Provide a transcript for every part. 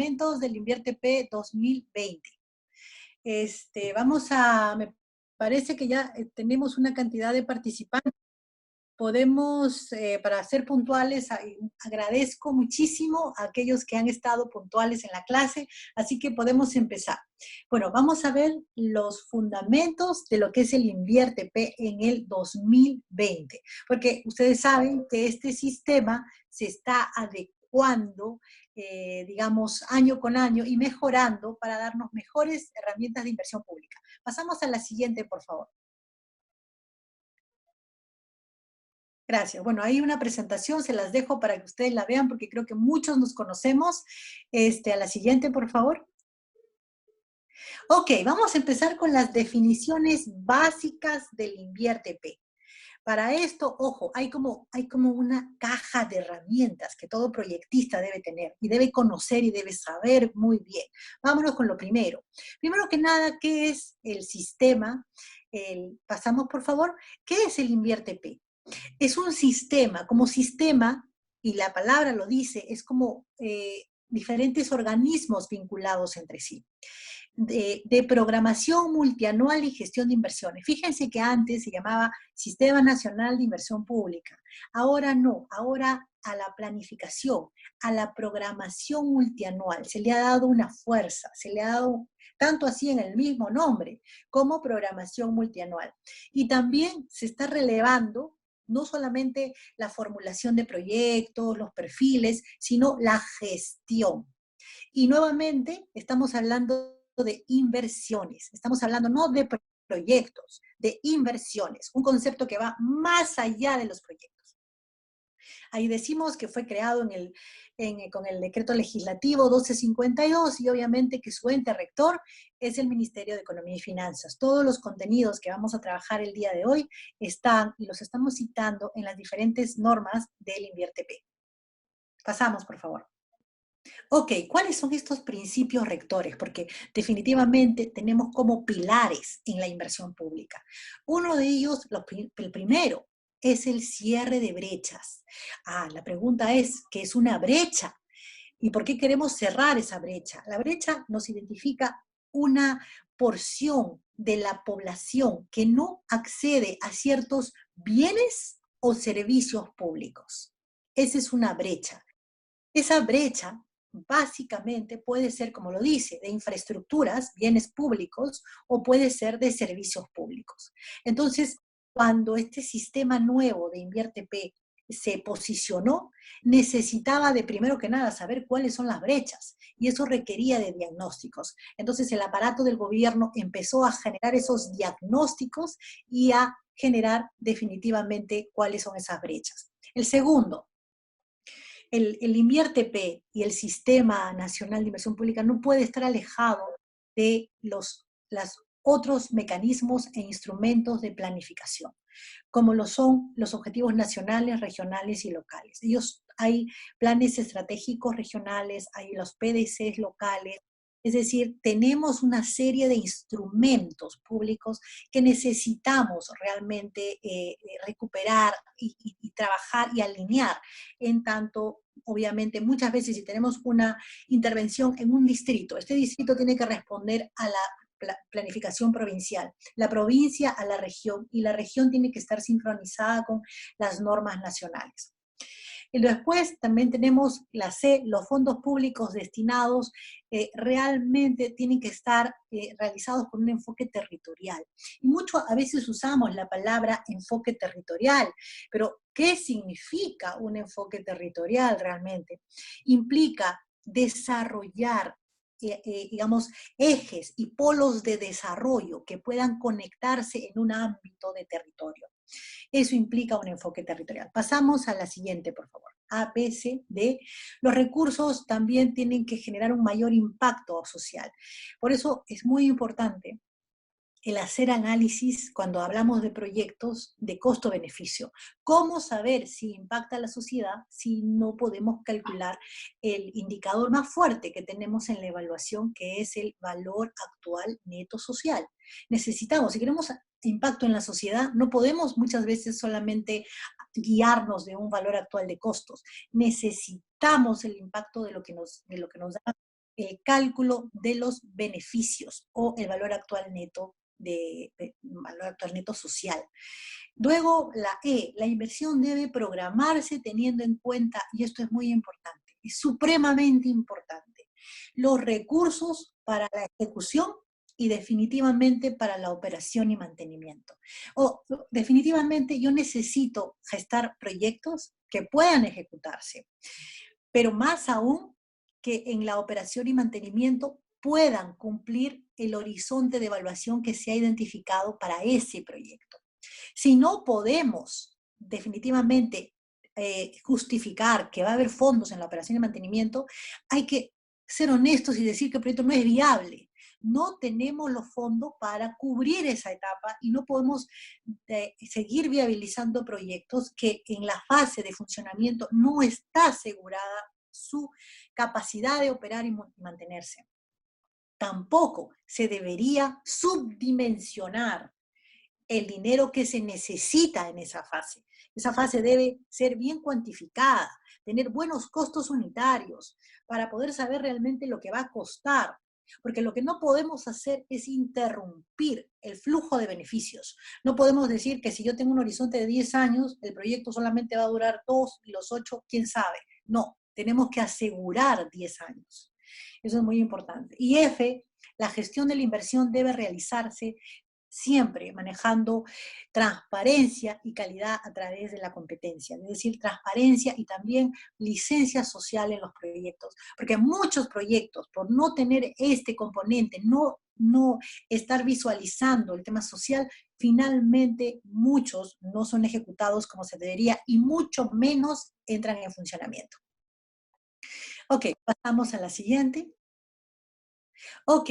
fundamentos del INVIERTE-P 2020. Me parece que ya tenemos una cantidad de participantes. Podemos, para ser puntuales, agradezco muchísimo a aquellos que han estado puntuales en la clase, así que podemos empezar. Bueno, vamos a ver los fundamentos de lo que es el INVIERTE-P en el 2020, porque ustedes saben que este sistema se está adecuando, digamos, año con año y mejorando para darnos mejores herramientas de inversión pública. Pasamos a la siguiente, por favor. Gracias. Bueno, hay una presentación, se las dejo para que ustedes la vean porque creo que muchos nos conocemos. A la siguiente, por favor. Ok, vamos a empezar con las definiciones básicas del INVIERTE-P. Para esto, ojo, hay como una caja de herramientas que todo proyectista debe tener y debe conocer y debe saber muy bien. Vámonos con lo primero. Primero que nada, ¿qué es el sistema? Pasamos, por favor. ¿Qué es el INVIERTE-P? Es un sistema, como sistema, y la palabra lo dice, es como diferentes organismos vinculados entre sí, de programación multianual y gestión de inversiones. Fíjense que antes se llamaba Sistema Nacional de Inversión Pública. Ahora no, ahora a la planificación, a la programación multianual, se le ha dado una fuerza, se le ha dado tanto así en el mismo nombre, como programación multianual. Y también se está relevando no solamente la formulación de proyectos, los perfiles, sino la gestión. Y nuevamente estamos hablando de inversiones, estamos hablando no de proyectos, de inversiones, un concepto que va más allá de los proyectos. Ahí decimos que fue creado con el decreto legislativo 1252 y obviamente que su ente rector es el Ministerio de Economía y Finanzas. Todos los contenidos que vamos a trabajar el día de hoy están y los estamos citando en las diferentes normas del INVIERTE-P. Pasamos, por favor. Ok, ¿cuáles son estos principios rectores? Porque definitivamente tenemos como pilares en la inversión pública. Uno de ellos, el primero, es el cierre de brechas. La pregunta es, ¿qué es una brecha? ¿Y por qué queremos cerrar esa brecha? La brecha nos identifica una porción de la población que no accede a ciertos bienes o servicios públicos. Esa es una brecha. Esa brecha básicamente puede ser, como lo dice, de infraestructuras, bienes públicos, o puede ser de servicios públicos. Entonces, cuando este sistema nuevo de INVIERTE-P se posicionó, necesitaba de primero que nada saber cuáles son las brechas, y eso requería de diagnósticos. Entonces, el aparato del gobierno empezó a generar esos diagnósticos y a generar definitivamente cuáles son esas brechas. El segundo, el INVIERTE-P y el Sistema Nacional de Inversión Pública no puede estar alejado de los otros mecanismos e instrumentos de planificación, como lo son los objetivos nacionales, regionales y locales. Hay planes estratégicos regionales, hay los PDCs locales, es decir, tenemos una serie de instrumentos públicos que necesitamos realmente recuperar y trabajar y alinear en tanto, obviamente, muchas veces si tenemos una intervención en un distrito, este distrito tiene que responder a la planificación provincial, la provincia a la región, y la región tiene que estar sincronizada con las normas nacionales. Y después también tenemos la C, los fondos públicos destinados realmente tienen que estar realizados con un enfoque territorial. Y mucho a veces usamos la palabra enfoque territorial, pero ¿qué significa un enfoque territorial realmente? Implica desarrollar digamos, ejes y polos de desarrollo que puedan conectarse en un ámbito de territorio. Eso implica un enfoque territorial. Pasamos a la siguiente, por favor. A, B, C, D. Los recursos también tienen que generar un mayor impacto social. Por eso es muy importante el hacer análisis cuando hablamos de proyectos de costo-beneficio. ¿Cómo saber si impacta a la sociedad si no podemos calcular el indicador más fuerte que tenemos en la evaluación, que es el valor actual neto social? Necesitamos, si queremos impacto en la sociedad, no podemos muchas veces solamente guiarnos de un valor actual de costos. Necesitamos el impacto de lo que nos da el cálculo de los beneficios o el valor actual neto valor actual neto social. Luego, la E, la inversión debe programarse teniendo en cuenta, y esto es muy importante, es supremamente importante, los recursos para la ejecución y definitivamente para la operación y mantenimiento. O definitivamente yo necesito gestar proyectos que puedan ejecutarse, pero más aún que en la operación y mantenimiento puedan cumplir el horizonte de evaluación que se ha identificado para ese proyecto. Si no podemos definitivamente justificar que va a haber fondos en la operación y mantenimiento, hay que ser honestos y decir que el proyecto no es viable. No tenemos los fondos para cubrir esa etapa y no podemos seguir viabilizando proyectos que en la fase de funcionamiento no está asegurada su capacidad de operar y mantenerse. Tampoco se debería subdimensionar el dinero que se necesita en esa fase. Esa fase debe ser bien cuantificada, tener buenos costos unitarios para poder saber realmente lo que va a costar. Porque lo que no podemos hacer es interrumpir el flujo de beneficios. No podemos decir que si yo tengo un horizonte de 10 años, el proyecto solamente va a durar 2 y los 8, quién sabe. No, tenemos que asegurar 10 años. Eso es muy importante. Y F, la gestión de la inversión debe realizarse siempre manejando transparencia y calidad a través de la competencia, es decir, transparencia y también licencia social en los proyectos, porque muchos proyectos, por no tener este componente, no estar visualizando el tema social, finalmente muchos no son ejecutados como se debería y mucho menos entran en funcionamiento. Ok, pasamos a la siguiente. Ok,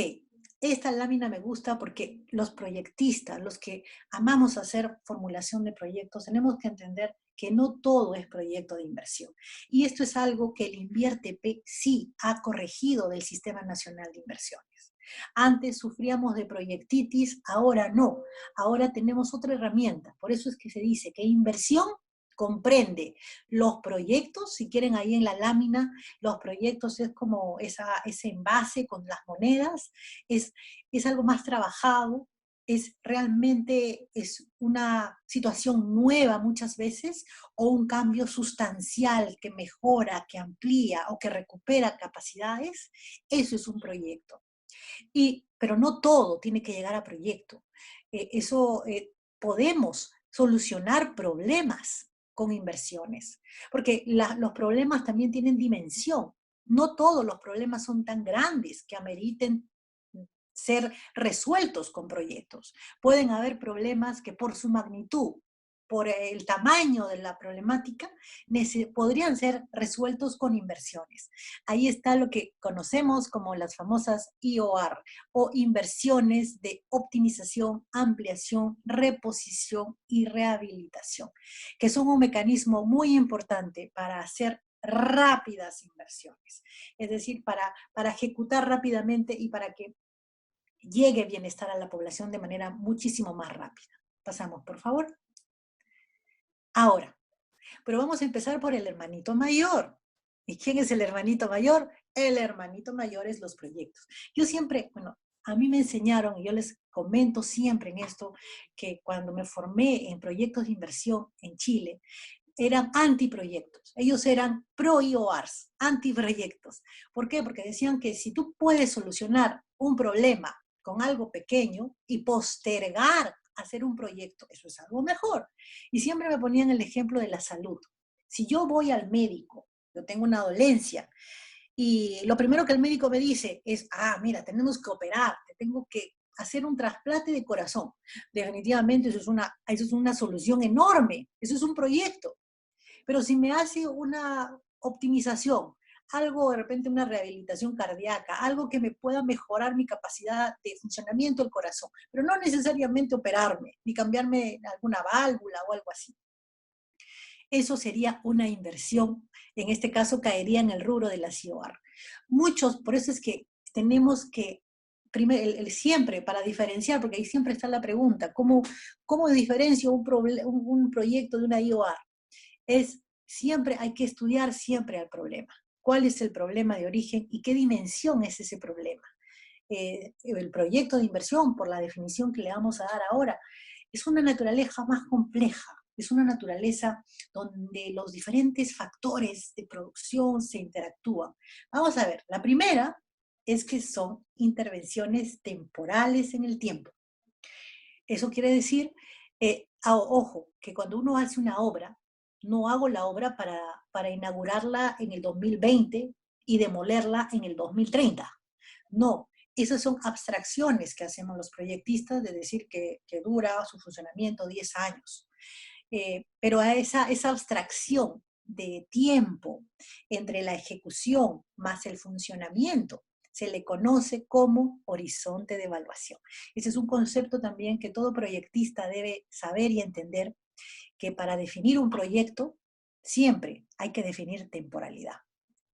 esta lámina me gusta porque los proyectistas, los que amamos hacer formulación de proyectos, tenemos que entender que no todo es proyecto de inversión. Y esto es algo que el InvierTP sí ha corregido del Sistema Nacional de Inversiones. Antes sufríamos de proyectitis, ahora no. Ahora tenemos otra herramienta. Por eso es que se dice que inversión comprende los proyectos, si quieren ahí en la lámina, los proyectos es como ese envase con las monedas, es algo más trabajado, es realmente es una situación nueva muchas veces o un cambio sustancial que mejora, que amplía o que recupera capacidades, eso es un proyecto. Pero no todo tiene que llegar a proyecto. Podemos solucionar problemas con inversiones, porque los problemas también tienen dimensión. No todos los problemas son tan grandes que ameriten ser resueltos con proyectos. Pueden haber problemas que por su magnitud, por el tamaño de la problemática, podrían ser resueltos con inversiones. Ahí está lo que conocemos como las famosas IOR, o inversiones de optimización, ampliación, reposición y rehabilitación, que son un mecanismo muy importante para hacer rápidas inversiones, es decir, para ejecutar rápidamente y para que llegue bienestar a la población de manera muchísimo más rápida. Pasamos, por favor. Ahora, pero vamos a empezar por el hermanito mayor. ¿Y quién es el hermanito mayor? El hermanito mayor es los proyectos. Yo siempre, bueno, a mí me enseñaron, y yo les comento siempre en esto, que cuando me formé en proyectos de inversión en Chile, eran antiproyectos. Ellos eran pro-IORs, antiproyectos. ¿Por qué? Porque decían que si tú puedes solucionar un problema con algo pequeño y postergar hacer un proyecto, eso es algo mejor. Y siempre me ponían el ejemplo de la salud. Si yo voy al médico, yo tengo una dolencia, y lo primero que el médico me dice es, mira, tenemos que operar, te tengo que hacer un trasplante de corazón. Definitivamente eso es una solución enorme, eso es un proyecto. Pero si me hace una optimización, algo de repente una rehabilitación cardíaca, algo que me pueda mejorar mi capacidad de funcionamiento del corazón, pero no necesariamente operarme, ni cambiarme alguna válvula o algo así. Eso sería una inversión, en este caso caería en el rubro de la CIOR. Muchos, por eso es que tenemos que, siempre, para diferenciar, porque ahí siempre está la pregunta, ¿cómo diferencio un proyecto de una IOR? Siempre hay que estudiar siempre el problema. cuál es el problema de origen y qué dimensión es ese problema. El proyecto de inversión, por la definición que le vamos a dar ahora, es una naturaleza más compleja, es una naturaleza donde los diferentes factores de producción se interactúan. Vamos a ver, la primera es que son intervenciones temporales en el tiempo. Eso quiere decir, ojo, que cuando uno hace una obra, no hago la obra para inaugurarla en el 2020 y demolerla en el 2030. No, esas son abstracciones que hacemos los proyectistas de decir que dura su funcionamiento 10 años. Pero a esa abstracción de tiempo entre la ejecución más el funcionamiento se le conoce como horizonte de evaluación. Ese es un concepto también que todo proyectista debe saber y entender, que para definir un proyecto siempre hay que definir temporalidad.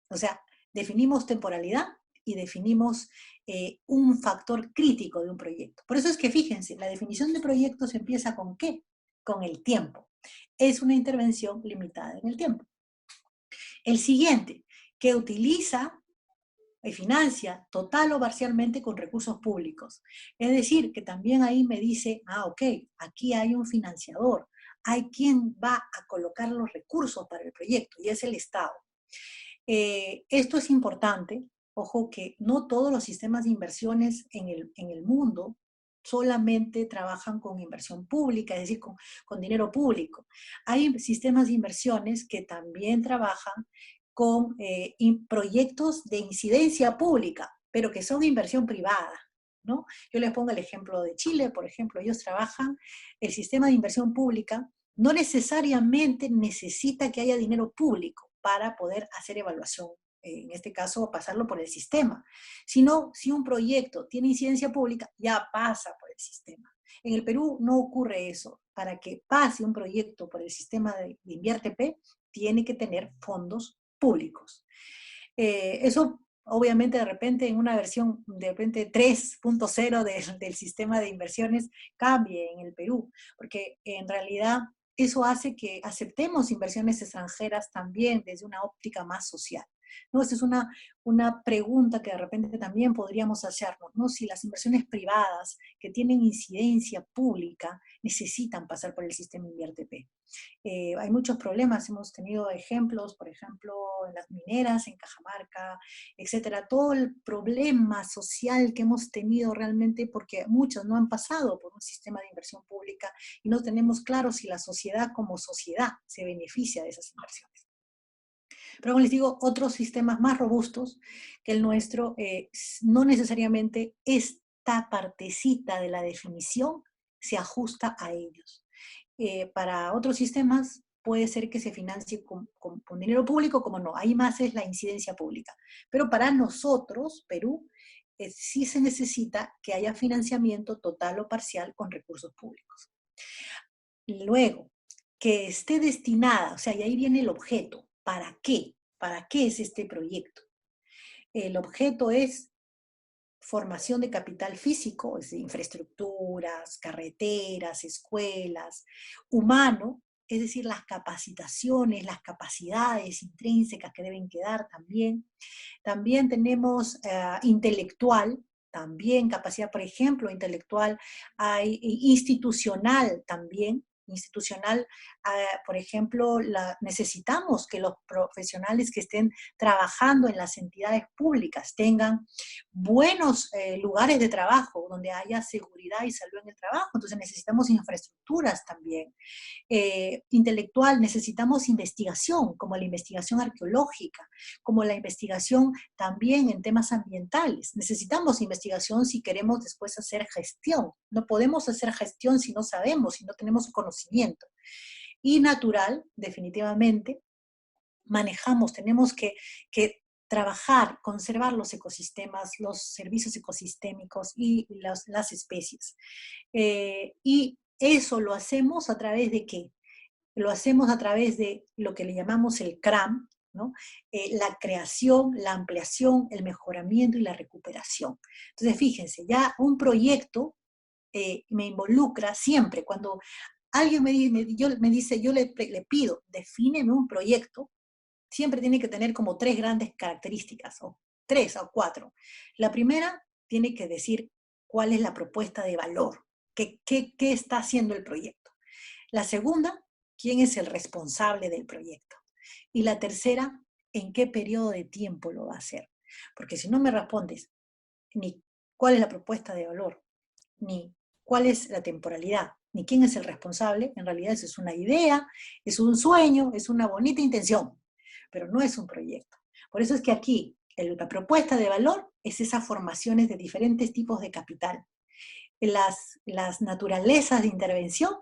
O sea, definimos temporalidad y definimos un factor crítico de un proyecto. Por eso es que fíjense, la definición de proyectos empieza ¿con qué? Con el tiempo. Es una intervención limitada en el tiempo. El siguiente, que utiliza y financia total o parcialmente con recursos públicos. Es decir, que también ahí me dice, ok, aquí hay un financiador, hay quien va a colocar los recursos para el proyecto y es el Estado. Esto es importante, ojo que no todos los sistemas de inversiones en el mundo solamente trabajan con inversión pública, es decir, con dinero público. Hay sistemas de inversiones que también trabajan con proyectos de incidencia pública, pero que son inversión privada, ¿no? Yo les pongo el ejemplo de Chile, por ejemplo, ellos trabajan, el sistema de inversión pública no necesariamente necesita que haya dinero público para poder hacer evaluación, en este caso pasarlo por el sistema, sino si un proyecto tiene incidencia pública, ya pasa por el sistema. En el Perú no ocurre eso. Para que pase un proyecto por el sistema de InviérteP, tiene que tener fondos públicos. Eso obviamente de repente en una versión de repente 3.0 del sistema de inversiones cambie en el Perú, porque en realidad eso hace que aceptemos inversiones extranjeras también desde una óptica más social. ¿No? Esa es una pregunta que de repente también podríamos hacernos, ¿no? Si las inversiones privadas que tienen incidencia pública necesitan pasar por el sistema InviérteP. Hay muchos problemas, hemos tenido ejemplos, por ejemplo, en las mineras, en Cajamarca, etcétera, todo el problema social que hemos tenido realmente porque muchos no han pasado por un sistema de inversión pública y no tenemos claro si la sociedad como sociedad se beneficia de esas inversiones. Pero como les digo, otros sistemas más robustos que el nuestro, no necesariamente esta partecita de la definición se ajusta a ellos. Para otros sistemas puede ser que se financie con dinero público, como no, ahí más es la incidencia pública. Pero para nosotros, Perú, sí se necesita que haya financiamiento total o parcial con recursos públicos. Luego, que esté destinada, o sea, y ahí viene el objeto. ¿Para qué? ¿Para qué es este proyecto? El objeto es formación de capital físico, es decir, infraestructuras, carreteras, escuelas, humano, es decir, las capacitaciones, las capacidades intrínsecas que deben quedar también. También tenemos intelectual, también capacidad, por ejemplo, intelectual, hay institucional también, institucional, por ejemplo, necesitamos que los profesionales que estén trabajando en las entidades públicas tengan buenos lugares de trabajo, donde haya seguridad y salud en el trabajo, entonces necesitamos infraestructuras también. Intelectual, necesitamos investigación, como la investigación arqueológica, como la investigación también en temas ambientales. Necesitamos investigación si queremos después hacer gestión. No podemos hacer gestión si no sabemos, si no tenemos conocimiento. Y natural, definitivamente, tenemos que trabajar, conservar los ecosistemas, los servicios ecosistémicos y las especies. Y eso lo hacemos a través de ¿qué? Lo hacemos a través de lo que le llamamos el CRAM, ¿no? La creación, la ampliación, el mejoramiento y la recuperación. Entonces, fíjense, ya un proyecto me involucra siempre. Cuando alguien me dice, yo le pido, defíneme un proyecto, siempre tiene que tener como tres grandes características, o tres o cuatro. La primera tiene que decir cuál es la propuesta de valor, qué está haciendo el proyecto. La segunda, quién es el responsable del proyecto. Y la tercera, en qué periodo de tiempo lo va a hacer. Porque si no me respondes ni cuál es la propuesta de valor, ni cuál es la temporalidad, ni quién es el responsable, en realidad eso es una idea, es un sueño, es una bonita intención, pero no es un proyecto. Por eso es que aquí la propuesta de valor es esas formaciones de diferentes tipos de capital. Las naturalezas de intervención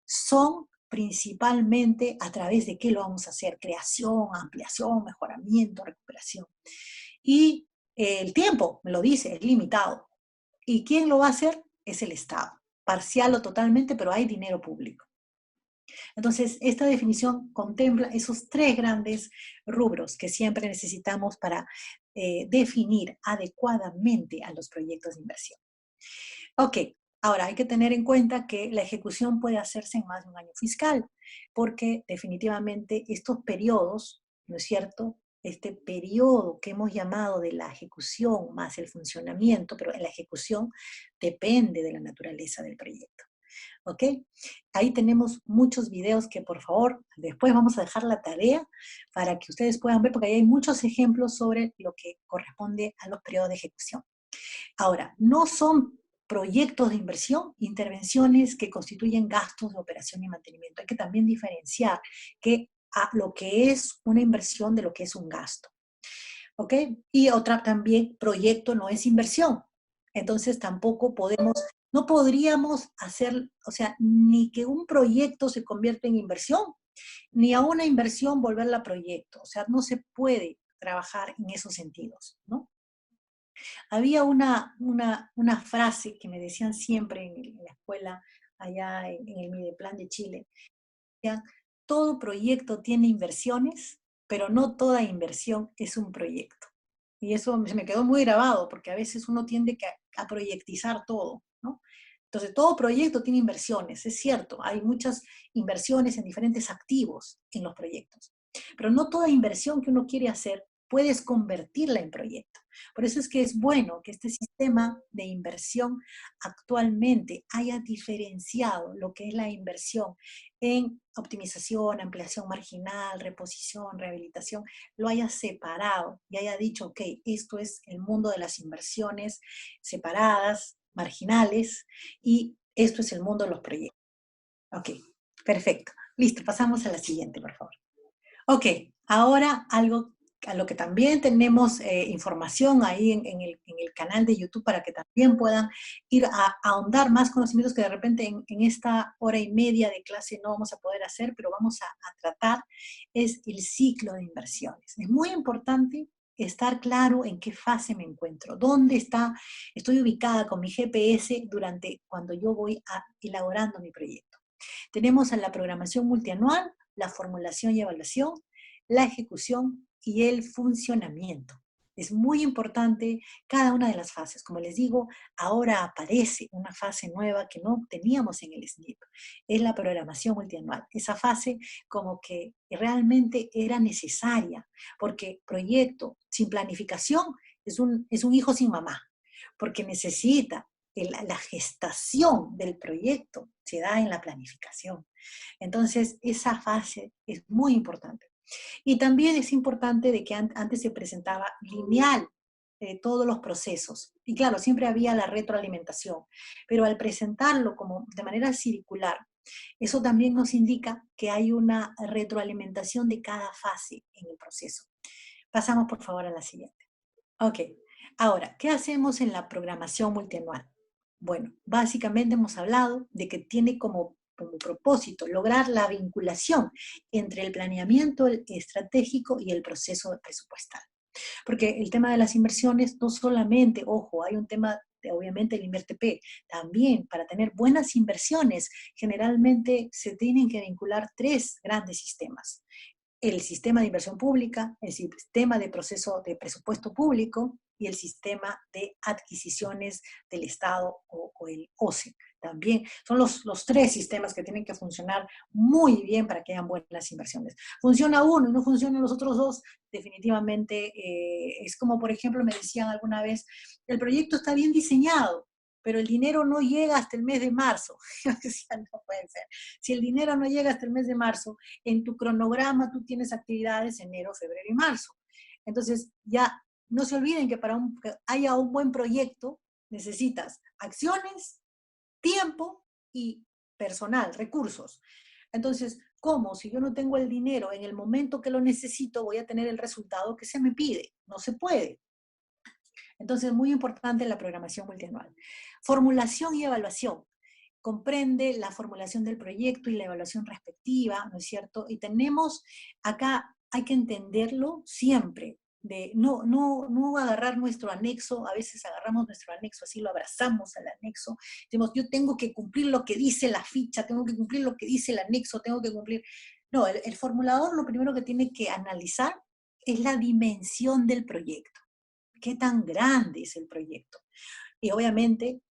son principalmente a través de qué lo vamos a hacer: creación, ampliación, mejoramiento, recuperación. Y el tiempo, me lo dice, es limitado. ¿Y quién lo va a hacer? Es el Estado, parcial o totalmente, pero hay dinero público. Entonces, esta definición contempla esos tres grandes rubros que siempre necesitamos para definir adecuadamente a los proyectos de inversión. Ok, ahora hay que tener en cuenta que la ejecución puede hacerse en más de un año fiscal, porque definitivamente estos periodos, ¿no es cierto? Este periodo que hemos llamado de la ejecución más el funcionamiento, pero la ejecución depende de la naturaleza del proyecto. ¿Ok? Ahí tenemos muchos videos que por favor después vamos a dejar la tarea para que ustedes puedan ver, porque ahí hay muchos ejemplos sobre lo que corresponde a los periodos de ejecución. Ahora, no son proyectos de inversión, intervenciones que constituyen gastos de operación y mantenimiento. Hay que también diferenciar a lo que es una inversión de lo que es un gasto. ¿Ok? Y otra también, proyecto no es inversión. Entonces tampoco no podríamos hacer, o sea, ni que un proyecto se convierta en inversión, ni a una inversión volverla proyecto. O sea, no se puede trabajar en esos sentidos, ¿no? Había una frase que me decían siempre en la escuela, allá en el Mideplan de Chile. Decían, todo proyecto tiene inversiones, pero no toda inversión es un proyecto. Y eso se me quedó muy grabado, porque a veces uno tiende a proyectizar todo, ¿no? Entonces, todo proyecto tiene inversiones, es cierto, hay muchas inversiones en diferentes activos en los proyectos, pero no toda inversión que uno quiere hacer puedes convertirla en proyecto. Por eso es que es bueno que este sistema de inversión actualmente haya diferenciado lo que es la inversión en optimización, ampliación marginal, reposición, rehabilitación, lo haya separado y haya dicho, ok, esto es el mundo de las inversiones separadas, marginales, y esto es el mundo de los proyectos. Ok, perfecto. Listo, pasamos a la siguiente, por favor. Ok, ahora algo a lo que también tenemos información ahí en el canal de YouTube para que también puedan ir a ahondar más conocimientos que de repente en esta hora y media de clase no vamos a poder hacer, pero vamos a tratar, es el ciclo de inversiones. Es muy importante estar claro en qué fase me encuentro, estoy ubicada con mi GPS cuando yo voy elaborando mi proyecto. Tenemos a la programación multianual, la formulación y evaluación, la ejecución y el funcionamiento. Es muy importante cada una de las fases. Como les digo, ahora aparece una fase nueva que no teníamos en el SNIP. Es la programación multianual. Esa fase como que realmente era necesaria, porque proyecto sin planificación es un hijo sin mamá, porque necesita la gestación del proyecto se da en la planificación. Entonces, esa fase es muy importante. Y también es importante de que antes se presentaba lineal todos los procesos. Y claro, siempre había la retroalimentación, pero al presentarlo como de manera circular, eso también nos indica que hay una retroalimentación de cada fase en el proceso. Pasamos por favor a la siguiente. Ok, ahora, ¿qué hacemos en la programación multianual? Bueno, básicamente hemos hablado de que tiene como propósito lograr la vinculación entre el planeamiento estratégico y el proceso presupuestal. Porque el tema de las inversiones no solamente, ojo, hay un tema obviamente el INVERTP, también para tener buenas inversiones generalmente se tienen que vincular tres grandes sistemas: el sistema de inversión pública, el sistema de proceso de presupuesto público y el sistema de adquisiciones del Estado o el OCE. También son los tres sistemas que tienen que funcionar muy bien para que hayan buenas inversiones. Funciona uno y no funcionan los otros dos, definitivamente es como, por ejemplo, me decían alguna vez, el proyecto está bien diseñado, pero el dinero no llega hasta el mes de marzo. Yo decía, no puede ser. Si el dinero no llega hasta el mes de marzo, en tu cronograma tú tienes actividades enero, febrero y marzo. Entonces, ya no se olviden que para que haya un buen proyecto necesitas acciones, tiempo y personal, recursos. Entonces, ¿cómo? Si yo no tengo el dinero en el momento que lo necesito, voy a tener el resultado que se me pide. No se puede. Entonces, muy importante la programación multianual. Formulación y evaluación. Comprende la formulación del proyecto y la evaluación respectiva, ¿no es cierto? Y tenemos acá, hay que entenderlo siempre, de no agarrar nuestro anexo, a veces agarramos nuestro anexo, así lo abrazamos al anexo, decimos, yo tengo que cumplir lo que dice la ficha, tengo que cumplir lo que dice el anexo, tengo que cumplir... No, el formulador lo primero que tiene que analizar es la dimensión del proyecto. ¿Qué tan grande es el proyecto? Y obviamente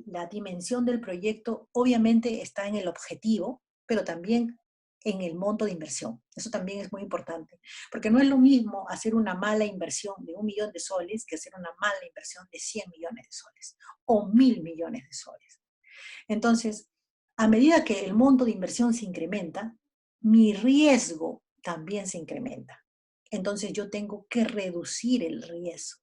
la dimensión del proyecto obviamente está en el objetivo, pero también en el monto de inversión. Eso también es muy importante, porque no es lo mismo hacer una mala inversión de 1 millón de soles que hacer una mala inversión de 100 millones de soles o 1.000 millones de soles. Entonces, a medida que el monto de inversión se incrementa, mi riesgo también se incrementa. Entonces yo tengo que reducir el riesgo.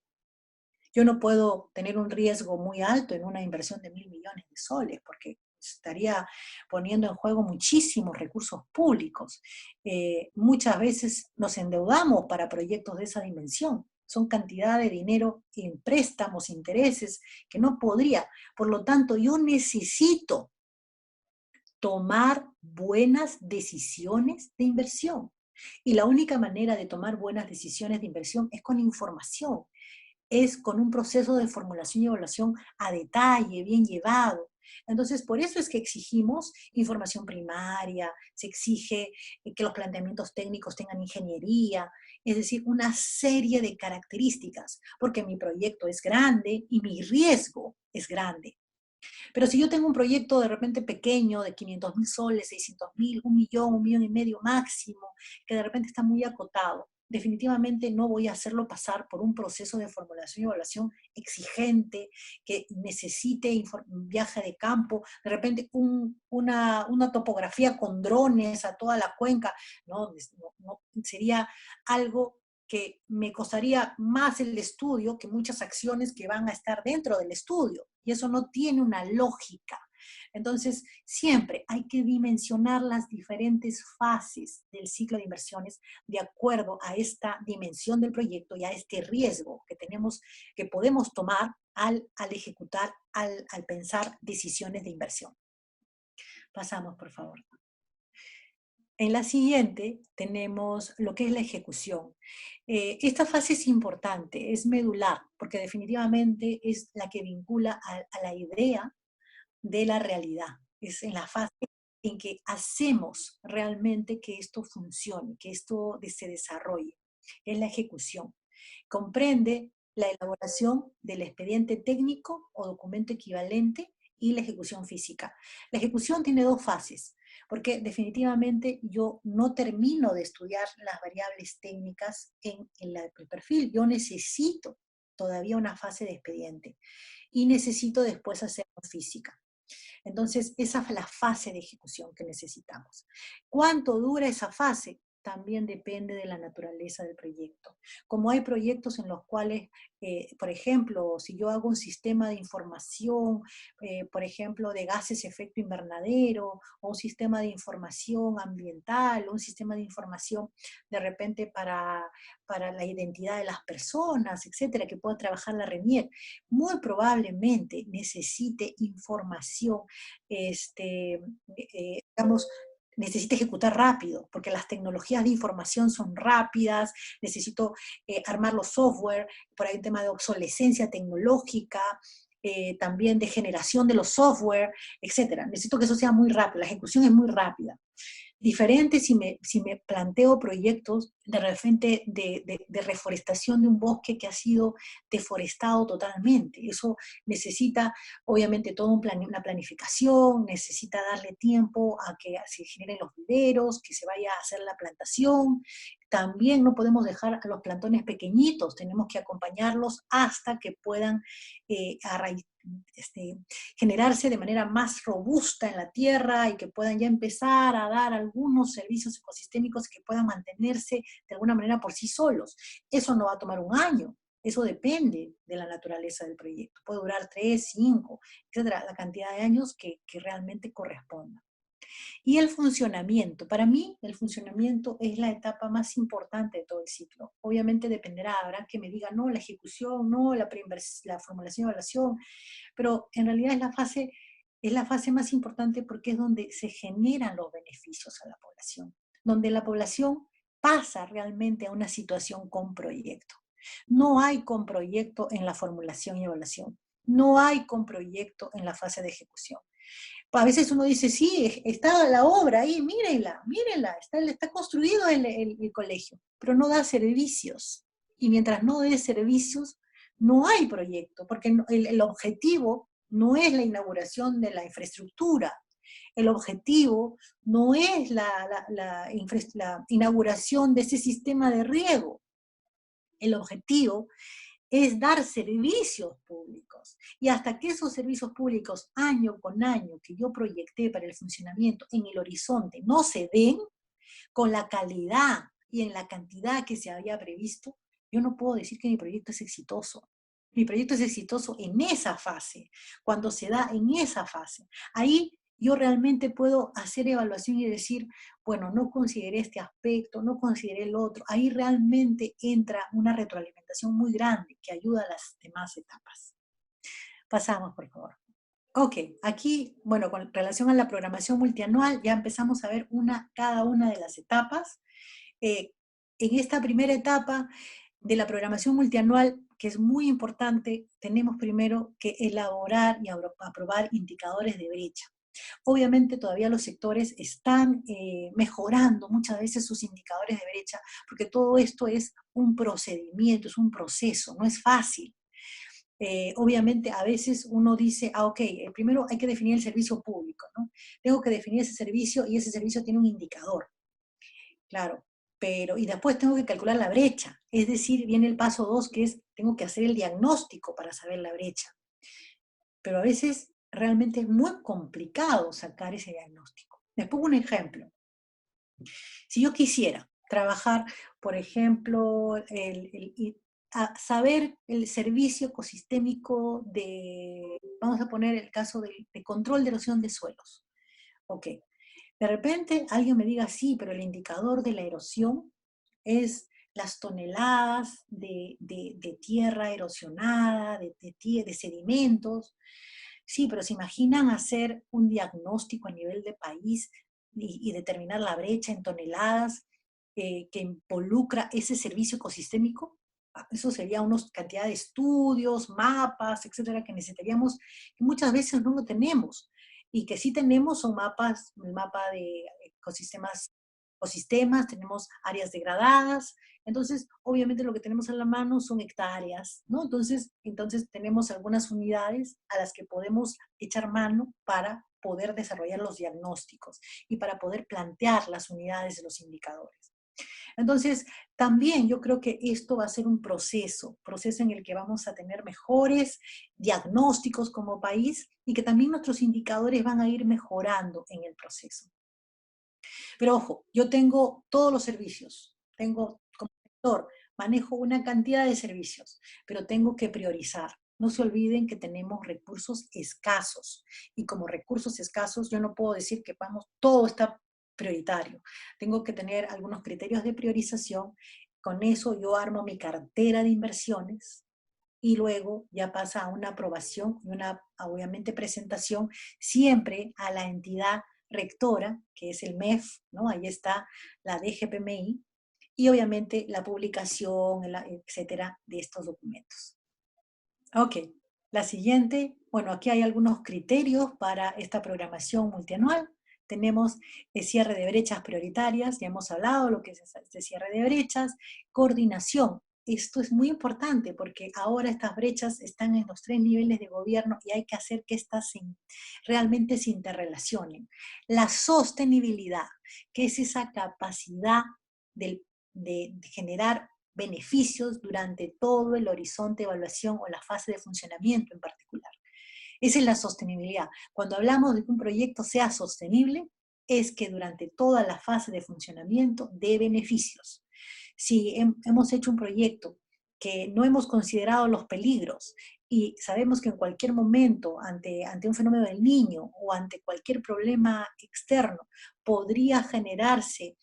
Yo no puedo tener un riesgo muy alto en una inversión de 1.000 millones de soles, porque estaría poniendo en juego muchísimos recursos públicos. Muchas veces nos endeudamos para proyectos de esa dimensión. Son cantidad de dinero en préstamos, intereses, que no podría. Por lo tanto, yo necesito tomar buenas decisiones de inversión. Y la única manera de tomar buenas decisiones de inversión es con información, es con un proceso de formulación y evaluación a detalle, bien llevado. Entonces, por eso es que exigimos información primaria, se exige que los planteamientos técnicos tengan ingeniería, es decir, una serie de características, porque mi proyecto es grande y mi riesgo es grande. Pero si yo tengo un proyecto de repente pequeño, de 500.000 soles, 600.000, 1 millón, 1,5 millones máximo, que de repente está muy acotado, definitivamente no voy a hacerlo pasar por un proceso de formulación y evaluación exigente, que necesite un viaje de campo, de repente una topografía con drones a toda la cuenca, no, sería algo que me costaría más el estudio que muchas acciones que van a estar dentro del estudio. Y eso no tiene una lógica. Entonces, siempre hay que dimensionar las diferentes fases del ciclo de inversiones de acuerdo a esta dimensión del proyecto y a este riesgo que tenemos, que podemos tomar al ejecutar, al pensar decisiones de inversión. Pasamos, por favor. En la siguiente tenemos lo que es la ejecución. Esta fase es importante, es medular, porque definitivamente es la que vincula a la idea de la realidad. Es en la fase en que hacemos realmente que esto funcione, que esto se desarrolle. Es la ejecución. Comprende la elaboración del expediente técnico o documento equivalente y la ejecución física. La ejecución tiene dos fases, porque definitivamente yo no termino de estudiar las variables técnicas en el perfil. Yo necesito todavía una fase de expediente y necesito después hacer física. Entonces, esa es la fase de ejecución que necesitamos. ¿Cuánto dura esa fase? También depende de la naturaleza del proyecto. Como hay proyectos en los cuales, por ejemplo, si yo hago un sistema de información, por ejemplo, de gases efecto invernadero, o un sistema de información ambiental, o un sistema de información de repente para la identidad de las personas, etcétera, que pueda trabajar la RENIEC, muy probablemente necesite información, digamos, necesito ejecutar rápido, porque las tecnologías de información son rápidas, necesito armar los software, por ahí un tema de obsolescencia tecnológica, también de generación de los software, etcétera. Necesito que eso sea muy rápido, la ejecución es muy rápida. Diferente si me planteo proyectos de repente de reforestación de un bosque que ha sido deforestado totalmente. Eso necesita, obviamente, todo una planificación, necesita darle tiempo a que se generen los viveros, que se vaya a hacer la plantación. También no podemos dejar a los plantones pequeñitos, tenemos que acompañarlos hasta que puedan este, generarse de manera más robusta en la tierra y que puedan ya empezar a dar algunos servicios ecosistémicos que puedan mantenerse de alguna manera por sí solos. Eso no va a tomar un año, eso depende de la naturaleza del proyecto. Puede durar 3, 5, etcétera, la cantidad de años que realmente corresponda. Y el funcionamiento. Para mí, el funcionamiento es la etapa más importante de todo el ciclo. Obviamente dependerá, habrá que me diga, no, la ejecución, no, la formulación y evaluación, pero en realidad es la fase más importante porque es donde se generan los beneficios a la población, donde la población pasa realmente a una situación con proyecto. No hay con proyecto en la formulación y evaluación, no hay con proyecto en la fase de ejecución. A veces uno dice, sí, está la obra ahí, mírenla, mírenla, está construido el colegio, pero no da servicios. Y mientras no dé servicios, no hay proyecto, porque el objetivo no es la inauguración de la infraestructura, el objetivo no es la inauguración de ese sistema de riego, el objetivo es dar servicios públicos. Y hasta que esos servicios públicos, año con año, que yo proyecté para el funcionamiento en el horizonte, no se den con la calidad y en la cantidad que se había previsto, yo no puedo decir que mi proyecto es exitoso. Mi proyecto es exitoso en esa fase, cuando se da en esa fase. Ahí yo realmente puedo hacer evaluación y decir, bueno, no consideré este aspecto, no consideré el otro. Ahí realmente entra una retroalimentación muy grande que ayuda a las demás etapas. Pasamos, por favor. Ok, aquí, bueno, con relación a la programación multianual, ya empezamos a ver cada una de las etapas. En esta primera etapa de la programación multianual, que es muy importante, tenemos primero que elaborar y aprobar indicadores de brecha. Obviamente todavía los sectores están mejorando muchas veces sus indicadores de brecha, porque todo esto es un procedimiento, es un proceso, no es fácil. Obviamente a veces uno dice, ok, primero hay que definir el servicio público, ¿no? Tengo que definir ese servicio y ese servicio tiene un indicador, claro, pero y después tengo que calcular la brecha, es decir, viene el paso 2 que es, tengo que hacer el diagnóstico para saber la brecha, pero a veces realmente es muy complicado sacar ese diagnóstico. Les pongo un ejemplo. Si yo quisiera trabajar, por ejemplo, a saber el servicio ecosistémico vamos a poner el caso de control de erosión de suelos. Ok, de repente alguien me diga, sí, pero el indicador de la erosión es las toneladas de tierra erosionada, de sedimentos. Sí, pero ¿se imaginan hacer un diagnóstico a nivel de país y determinar la brecha en toneladas que involucra ese servicio ecosistémico? Eso sería una cantidad de estudios, mapas, etcétera, que necesitaríamos, que muchas veces no lo tenemos. Y que sí tenemos son mapas, el mapa de ecosistemas, tenemos áreas degradadas, entonces obviamente lo que tenemos en la mano son hectáreas, ¿no? Entonces tenemos algunas unidades a las que podemos echar mano para poder desarrollar los diagnósticos y para poder plantear las unidades de los indicadores. Entonces, también yo creo que esto va a ser un proceso en el que vamos a tener mejores diagnósticos como país y que también nuestros indicadores van a ir mejorando en el proceso. Pero ojo, yo tengo todos los servicios, tengo como sector, manejo una cantidad de servicios, pero tengo que priorizar. No se olviden que tenemos recursos escasos y como recursos escasos yo no puedo decir que vamos, todo está prioritario. Tengo que tener algunos criterios de priorización. Con eso yo armo mi cartera de inversiones y luego ya pasa a una aprobación y una, obviamente, presentación siempre a la entidad rectora, que es el MEF, ¿no? Ahí está la DGPMI, y obviamente la publicación, etcétera, de estos documentos. Ok, la siguiente, bueno, aquí hay algunos criterios para esta programación multianual. tenemos cierre de brechas prioritarias, ya hemos hablado lo que es este cierre de brechas, coordinación. Esto es muy importante porque ahora estas brechas están en los 3 niveles de gobierno y hay que hacer que realmente se interrelacionen. La sostenibilidad, que es esa capacidad de generar beneficios durante todo el horizonte de evaluación o la fase de funcionamiento en particular. Esa es la sostenibilidad. Cuando hablamos de que un proyecto sea sostenible, es que durante toda la fase de funcionamiento dé beneficios. Si hemos hecho un proyecto que no hemos considerado los peligros y sabemos que en cualquier momento, ante un fenómeno del niño o ante cualquier problema externo, podría generarse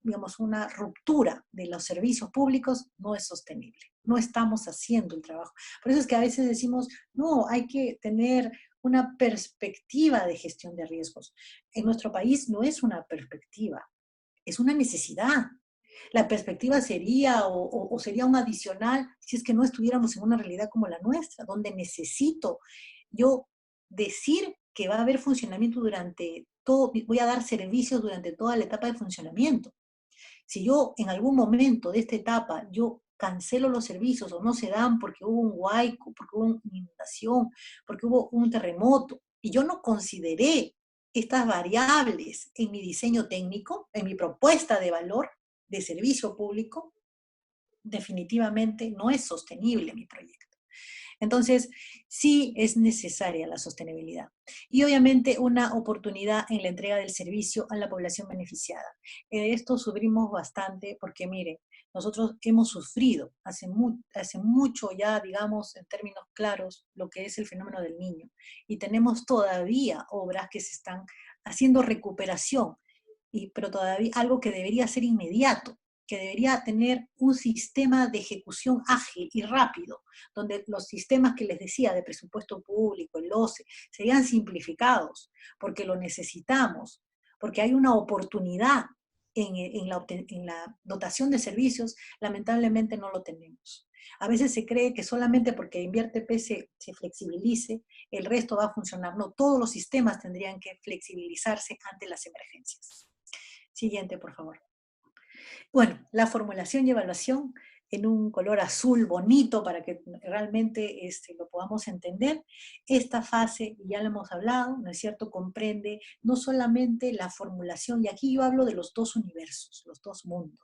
digamos, una ruptura de los servicios públicos, no es sostenible. No estamos haciendo el trabajo. Por eso es que a veces decimos, no, hay que tener una perspectiva de gestión de riesgos. En nuestro país no es una perspectiva, es una necesidad. La perspectiva sería o sería un adicional si es que no estuviéramos en una realidad como la nuestra, donde necesito yo decir que va a haber funcionamiento durante todo, voy a dar servicios durante toda la etapa de funcionamiento. Si yo en algún momento de esta etapa yo cancelo los servicios o no se dan porque hubo un huaico, porque hubo una inundación, porque hubo un terremoto, y yo no consideré estas variables en mi diseño técnico, en mi propuesta de valor de servicio público, definitivamente no es sostenible mi proyecto. Entonces, sí es necesaria la sostenibilidad. Y obviamente una oportunidad en la entrega del servicio a la población beneficiada. Esto sufrimos bastante porque, mire, nosotros hemos sufrido hace mucho ya, digamos, en términos claros, lo que es el fenómeno del niño. Y tenemos todavía obras que se están haciendo recuperación, pero todavía algo que debería ser inmediato, que debería tener un sistema de ejecución ágil y rápido, donde los sistemas que les decía de presupuesto público, el OCE, serían simplificados, porque lo necesitamos, porque hay una oportunidad en la dotación de servicios, lamentablemente no lo tenemos. A veces se cree que solamente porque Invierte P se flexibilice, el resto va a funcionar. No, todos los sistemas tendrían que flexibilizarse ante las emergencias. Siguiente, por favor. Bueno, la formulación y evaluación en un color azul bonito para que realmente lo podamos entender. Esta fase, ya lo hemos hablado, ¿no es cierto?, comprende no solamente la formulación, y aquí yo hablo de los dos universos, los dos mundos.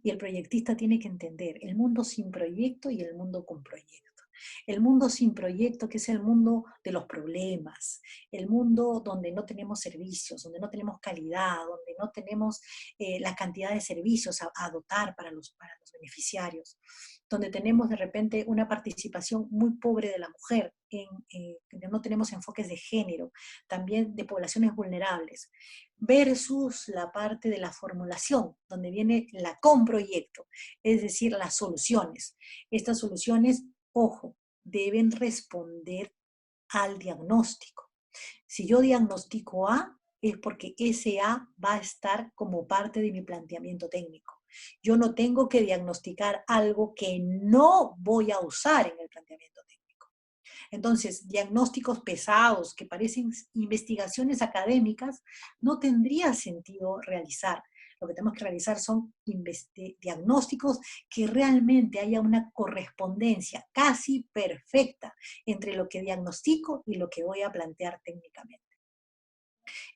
Y el proyectista tiene que entender el mundo sin proyecto y el mundo con proyecto. El mundo sin proyecto, que es el mundo de los problemas, el mundo donde no tenemos servicios, donde no tenemos calidad, donde no tenemos la cantidad de servicios a dotar para los beneficiarios, donde tenemos de repente una participación muy pobre de la mujer, donde no tenemos enfoques de género, también de poblaciones vulnerables, versus la parte de la formulación, donde viene la con proyecto, es decir, las soluciones. Estas soluciones, ojo, deben responder al diagnóstico. Si yo diagnostico A, es porque ese A va a estar como parte de mi planteamiento técnico. Yo no tengo que diagnosticar algo que no voy a usar en el planteamiento técnico. Entonces, diagnósticos pesados que parecen investigaciones académicas no tendría sentido realizar. Lo que tenemos que realizar son diagnósticos que realmente haya una correspondencia casi perfecta entre lo que diagnostico y lo que voy a plantear técnicamente.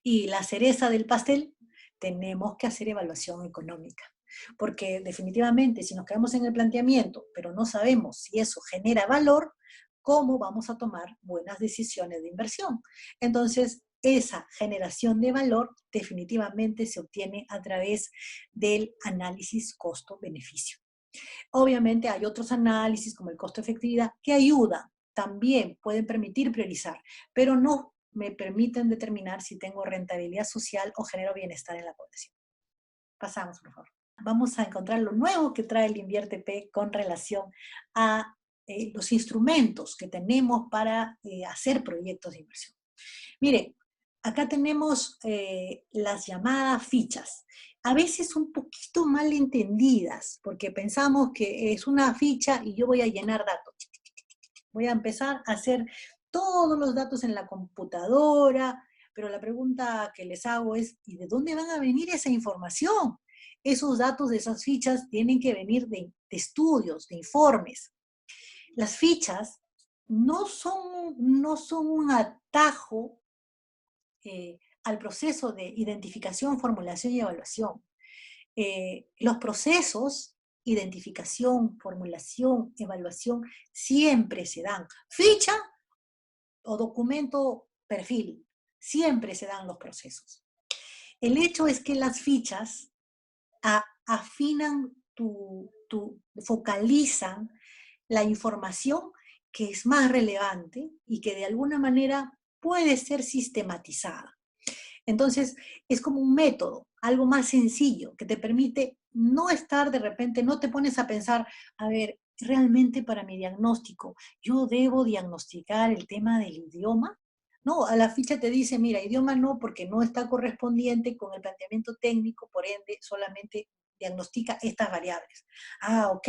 Y la cereza del pastel, tenemos que hacer evaluación económica. Porque definitivamente si nos quedamos en el planteamiento, pero no sabemos si eso genera valor, ¿cómo vamos a tomar buenas decisiones de inversión? Entonces, esa generación de valor definitivamente se obtiene a través del análisis costo-beneficio. Obviamente hay otros análisis como el costo-efectividad que ayudan, también pueden permitir priorizar, pero no me permiten determinar si tengo rentabilidad social o genero bienestar en la población. Pasamos, por favor. Vamos a encontrar lo nuevo que trae el Invierte P con relación a los instrumentos que tenemos para hacer proyectos de inversión. Mire, acá tenemos las llamadas fichas, a veces un poquito mal entendidas, porque pensamos que es una ficha y yo voy a llenar datos. Voy a empezar a hacer todos los datos en la computadora, Pero la pregunta que les hago es, ¿y de dónde van a venir esa información? Esos datos de esas fichas tienen que venir de estudios, de informes. Las fichas no son un atajo al proceso de identificación, formulación y evaluación. Los procesos, identificación, formulación, evaluación, siempre se dan. Ficha o documento perfil, siempre se dan los procesos. El hecho es que las fichas afinan focalizan la información que es más relevante y que de alguna manera puede ser sistematizada. Entonces, es como un método, algo más sencillo, que te permite no estar de repente, no te pones a pensar, a ver, realmente para mi diagnóstico, ¿yo debo diagnosticar el tema del idioma? No, a la ficha te dice, mira, idioma no, porque no está correspondiente con el planteamiento técnico, por ende, solamente diagnostica estas variables. Ah, ok,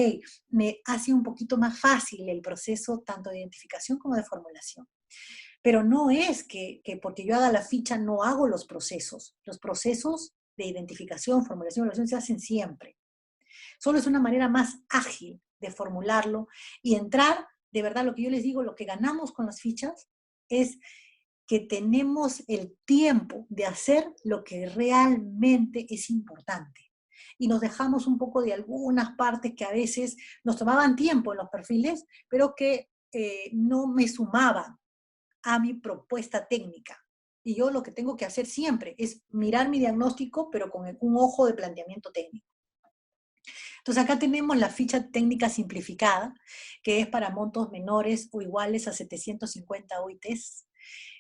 me hace un poquito más fácil el proceso tanto de identificación como de formulación. Pero no es que porque yo haga la ficha no hago los procesos. Los procesos de identificación, formulación y evaluación se hacen siempre. Solo es una manera más ágil de formularlo y entrar, de verdad, lo que yo les digo, lo que ganamos con las fichas es que tenemos el tiempo de hacer lo que realmente es importante. Y nos dejamos un poco de algunas partes que a veces nos tomaban tiempo en los perfiles, pero que no me sumaban a mi propuesta técnica. Y yo lo que tengo que hacer siempre es mirar mi diagnóstico, pero con un ojo de planteamiento técnico. Entonces acá tenemos la ficha técnica simplificada, que es para montos menores o iguales a 750 UITs.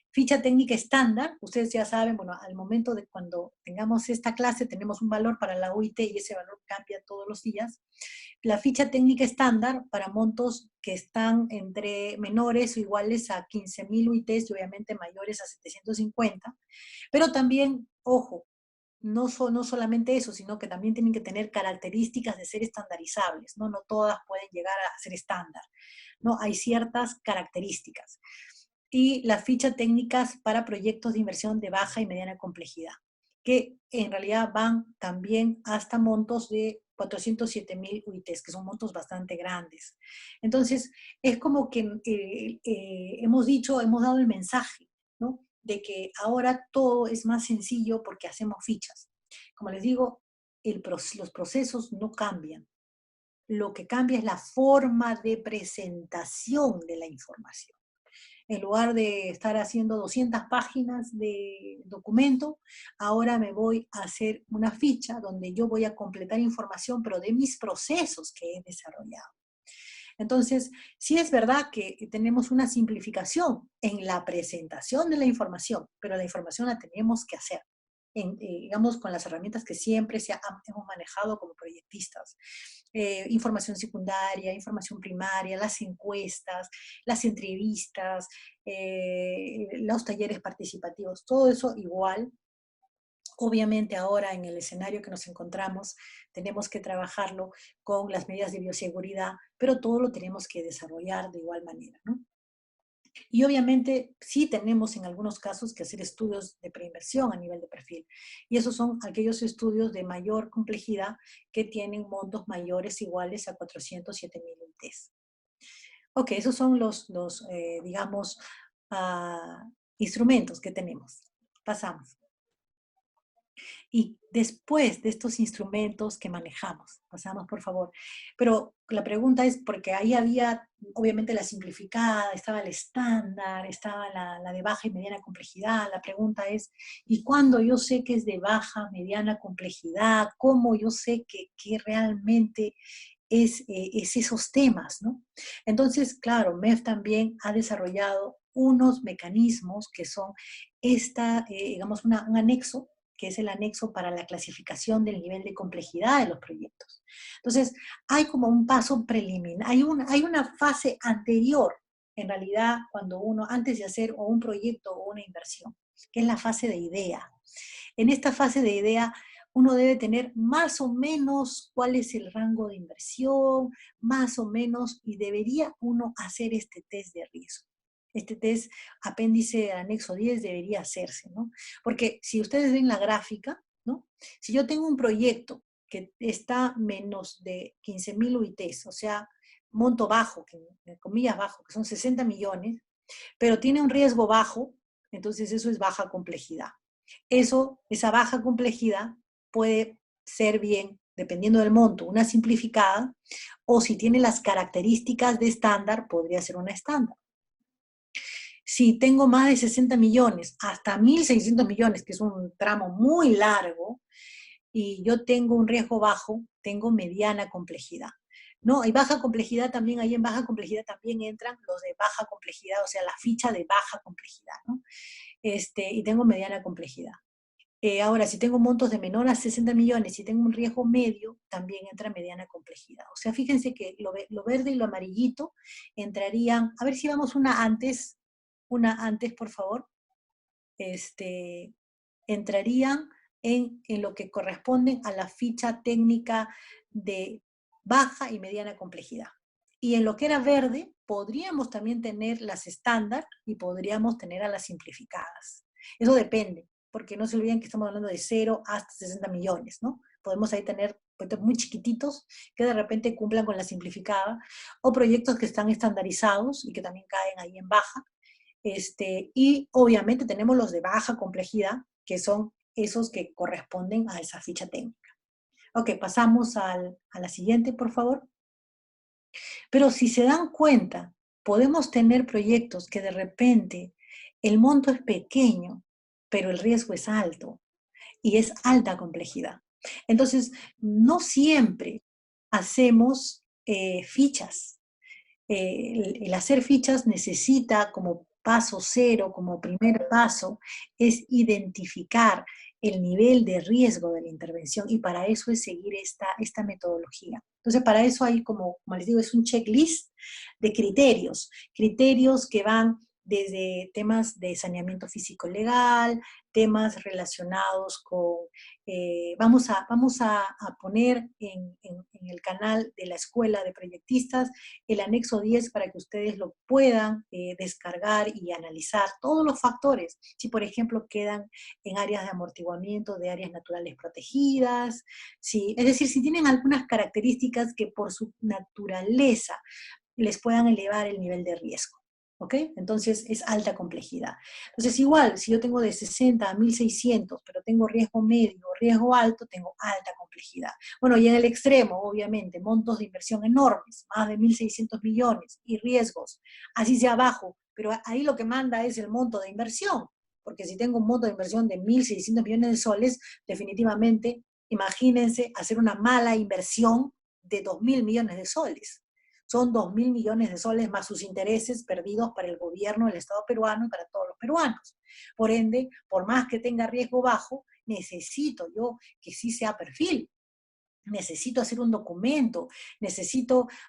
Ficha técnica estándar, ustedes ya saben, bueno, al momento de cuando tengamos esta clase tenemos un valor para la UIT y ese valor cambia todos los días. La ficha técnica estándar para montos que están entre menores o iguales a 15.000 UITs y obviamente mayores a 750, pero también, ojo, no solamente eso, sino que también tienen que tener características de ser estandarizables, ¿no? No todas pueden llegar a ser estándar, ¿no? Hay ciertas características. Y las fichas técnicas para proyectos de inversión de baja y mediana complejidad, que en realidad van también hasta montos de 407.000 UITs, que son montos bastante grandes. Entonces, es como que hemos dado el mensaje, ¿no? De que ahora todo es más sencillo porque hacemos fichas. Como les digo, los procesos no cambian. Lo que cambia es la forma de presentación de la información. En lugar de estar haciendo 200 páginas de documento, ahora me voy a hacer una ficha donde yo voy a completar información, pero de mis procesos que he desarrollado. Entonces, sí es verdad que tenemos una simplificación en la presentación de la información, pero la información la tenemos que hacer. Digamos, con las herramientas que siempre hemos manejado como proyectistas. Información secundaria, información primaria, las encuestas, las entrevistas, los talleres participativos, todo eso igual. Obviamente ahora en el escenario que nos encontramos tenemos que trabajarlo con las medidas de bioseguridad, pero todo lo tenemos que desarrollar de igual manera, ¿no? Y obviamente sí tenemos en algunos casos que hacer estudios de preinversión a nivel de perfil. Y esos son aquellos estudios de mayor complejidad que tienen montos mayores iguales a 407.000 UTs. Ok, esos son los digamos, instrumentos que tenemos. Pasamos. Y después de estos instrumentos que manejamos, pasamos por favor, pero la pregunta es, porque ahí había obviamente la simplificada, estaba el estándar, estaba la de baja y mediana complejidad, la pregunta es, ¿y cuándo yo sé que es de baja, mediana complejidad? ¿Cómo yo sé que realmente es esos temas, ¿no? Entonces, claro, MEF también ha desarrollado unos mecanismos que son digamos, un anexo, que es el anexo para la clasificación del nivel de complejidad de los proyectos. Entonces, hay como un paso preliminar, hay una fase anterior, en realidad, cuando antes de hacer o un proyecto o una inversión, que es la fase de idea. En esta fase de idea, uno debe tener más o menos cuál es el rango de inversión, más o menos, y debería uno hacer este test de riesgo. Este test apéndice del anexo 10 debería hacerse, ¿no? Porque si ustedes ven la gráfica, ¿no? Si yo tengo un proyecto que está menos de 15.000 UITs, o sea, monto bajo, comillas bajo, que son 60 millones, pero tiene un riesgo bajo, entonces eso es baja complejidad. Esa baja complejidad puede ser bien, dependiendo del monto, una simplificada, o si tiene las características de estándar, podría ser una estándar. Si tengo más de 60 millones, hasta 1.600 millones, que es un tramo muy largo, y yo tengo un riesgo bajo, tengo mediana complejidad. No, hay baja complejidad también, ahí en baja complejidad también entran los de baja complejidad, o sea, la ficha de baja complejidad, ¿no? Y tengo mediana complejidad. Ahora, si tengo montos de menor a 60 millones y tengo un riesgo medio, también entra mediana complejidad. O sea, fíjense que lo verde y lo amarillito entrarían, a ver si vamos una antes, por favor. Entrarían en lo que corresponden a la ficha técnica de baja y mediana complejidad. Y en lo que era verde, podríamos también tener las estándar y podríamos tener a las simplificadas. Eso depende, porque no se olviden que estamos hablando de 0 hasta 60 millones, ¿no? Podemos ahí tener proyectos muy chiquititos que de repente cumplan con la simplificada, o proyectos que están estandarizados y que también caen ahí en baja. Y obviamente tenemos los de baja complejidad, que son esos que corresponden a esa ficha técnica. Ok, pasamos a la siguiente, por favor. Pero si se dan cuenta, podemos tener proyectos que de repente el monto es pequeño, pero el riesgo es alto y es alta complejidad. Entonces, no siempre hacemos fichas. El hacer fichas necesita como paso cero, como primer paso, es identificar el nivel de riesgo de la intervención y para eso es seguir esta metodología. Entonces, para eso hay como les digo, es un checklist de criterios que van desde temas de saneamiento físico legal, temas relacionados con, vamos a poner en el canal de la Escuela de Proyectistas el anexo 10 para que ustedes lo puedan descargar y analizar todos los factores. Si, por ejemplo, quedan en áreas de amortiguamiento de áreas naturales protegidas, es decir, si tienen algunas características que por su naturaleza les puedan elevar el nivel de riesgo. ¿Ok? Entonces es alta complejidad. Entonces igual, si yo tengo de 60 a 1.600, pero tengo riesgo medio o riesgo alto, tengo alta complejidad. Bueno, y en el extremo, obviamente, montos de inversión enormes, más de 1.600 millones y riesgos, así sea bajo, pero ahí lo que manda es el monto de inversión, porque si tengo un monto de inversión de 1.600 millones de soles, definitivamente, imagínense hacer una mala inversión de 2.000 millones de soles. Son 2.000 millones de soles más sus intereses perdidos para el gobierno del Estado peruano y para todos los peruanos. Por ende, por más que tenga riesgo bajo, necesito yo que sí sea perfil. Necesito hacer un documento,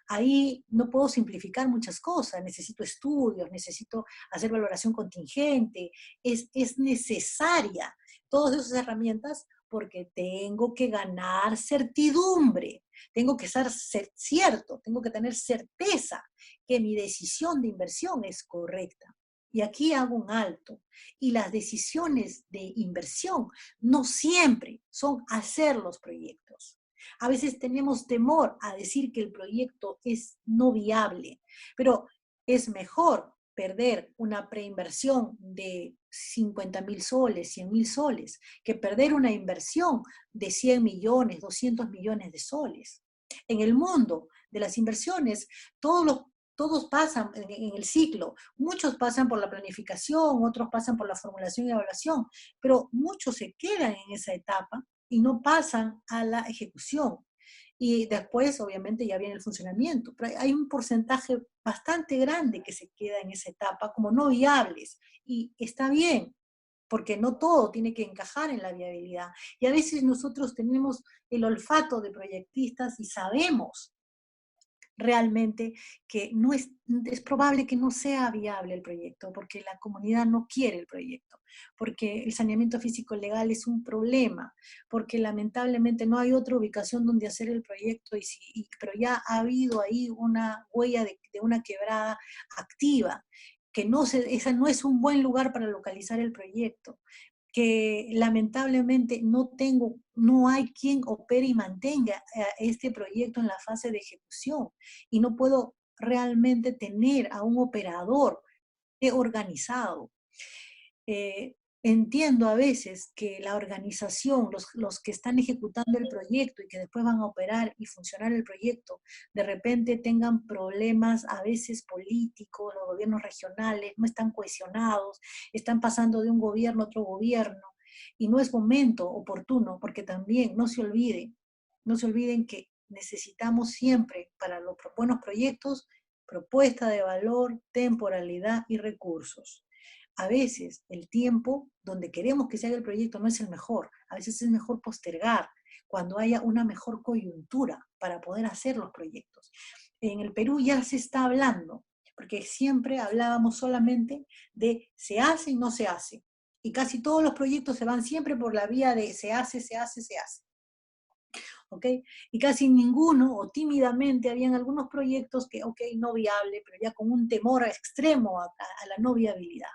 ahí no puedo simplificar muchas cosas, necesito estudios, necesito hacer valoración contingente, es necesaria todas esas herramientas porque tengo que ganar certidumbre, tengo que ser cierto, tengo que tener certeza que mi decisión de inversión es correcta. Y aquí hago un alto. Y las decisiones de inversión no siempre son hacer los proyectos. A veces tenemos temor a decir que el proyecto es no viable, pero es mejor perder una preinversión de 50.000 soles, 100.000 soles, que perder una inversión de 100 millones, 200 millones de soles. En el mundo de las inversiones, todos pasan en el ciclo, muchos pasan por la planificación, otros pasan por la formulación y evaluación, pero muchos se quedan en esa etapa y no pasan a la ejecución. Y después, obviamente, ya viene el funcionamiento. Pero hay un porcentaje bastante grande que se queda en esa etapa como no viables. Y está bien, porque no todo tiene que encajar en la viabilidad. Y a veces nosotros tenemos el olfato de proyectistas y sabemos realmente que no es probable que no sea viable el proyecto, porque la comunidad no quiere el proyecto, porque el saneamiento físico legal es un problema, porque lamentablemente no hay otra ubicación donde hacer el proyecto, pero ya ha habido ahí una huella de una quebrada activa, que ese no es un buen lugar para localizar el proyecto, que lamentablemente no hay quien opere y mantenga este proyecto en la fase de ejecución y no puedo realmente tener a un operador organizado. Eh, Entiendo a veces que la organización, los que están ejecutando el proyecto y que después van a operar y funcionar el proyecto, de repente tengan problemas a veces políticos, los gobiernos regionales no están cohesionados, están pasando de un gobierno a otro gobierno y no es momento oportuno porque también no se olviden que necesitamos siempre para los buenos proyectos propuesta de valor, temporalidad y recursos. A veces el tiempo donde queremos que se haga el proyecto no es el mejor. A veces es mejor postergar cuando haya una mejor coyuntura para poder hacer los proyectos. En el Perú ya se está hablando, porque siempre hablábamos solamente de se hace y no se hace. Y casi todos los proyectos se van siempre por la vía de se hace, se hace, se hace. ¿Ok? Y casi ninguno, o tímidamente, habían algunos proyectos que, ok, no viable, pero ya con un temor extremo a la no viabilidad.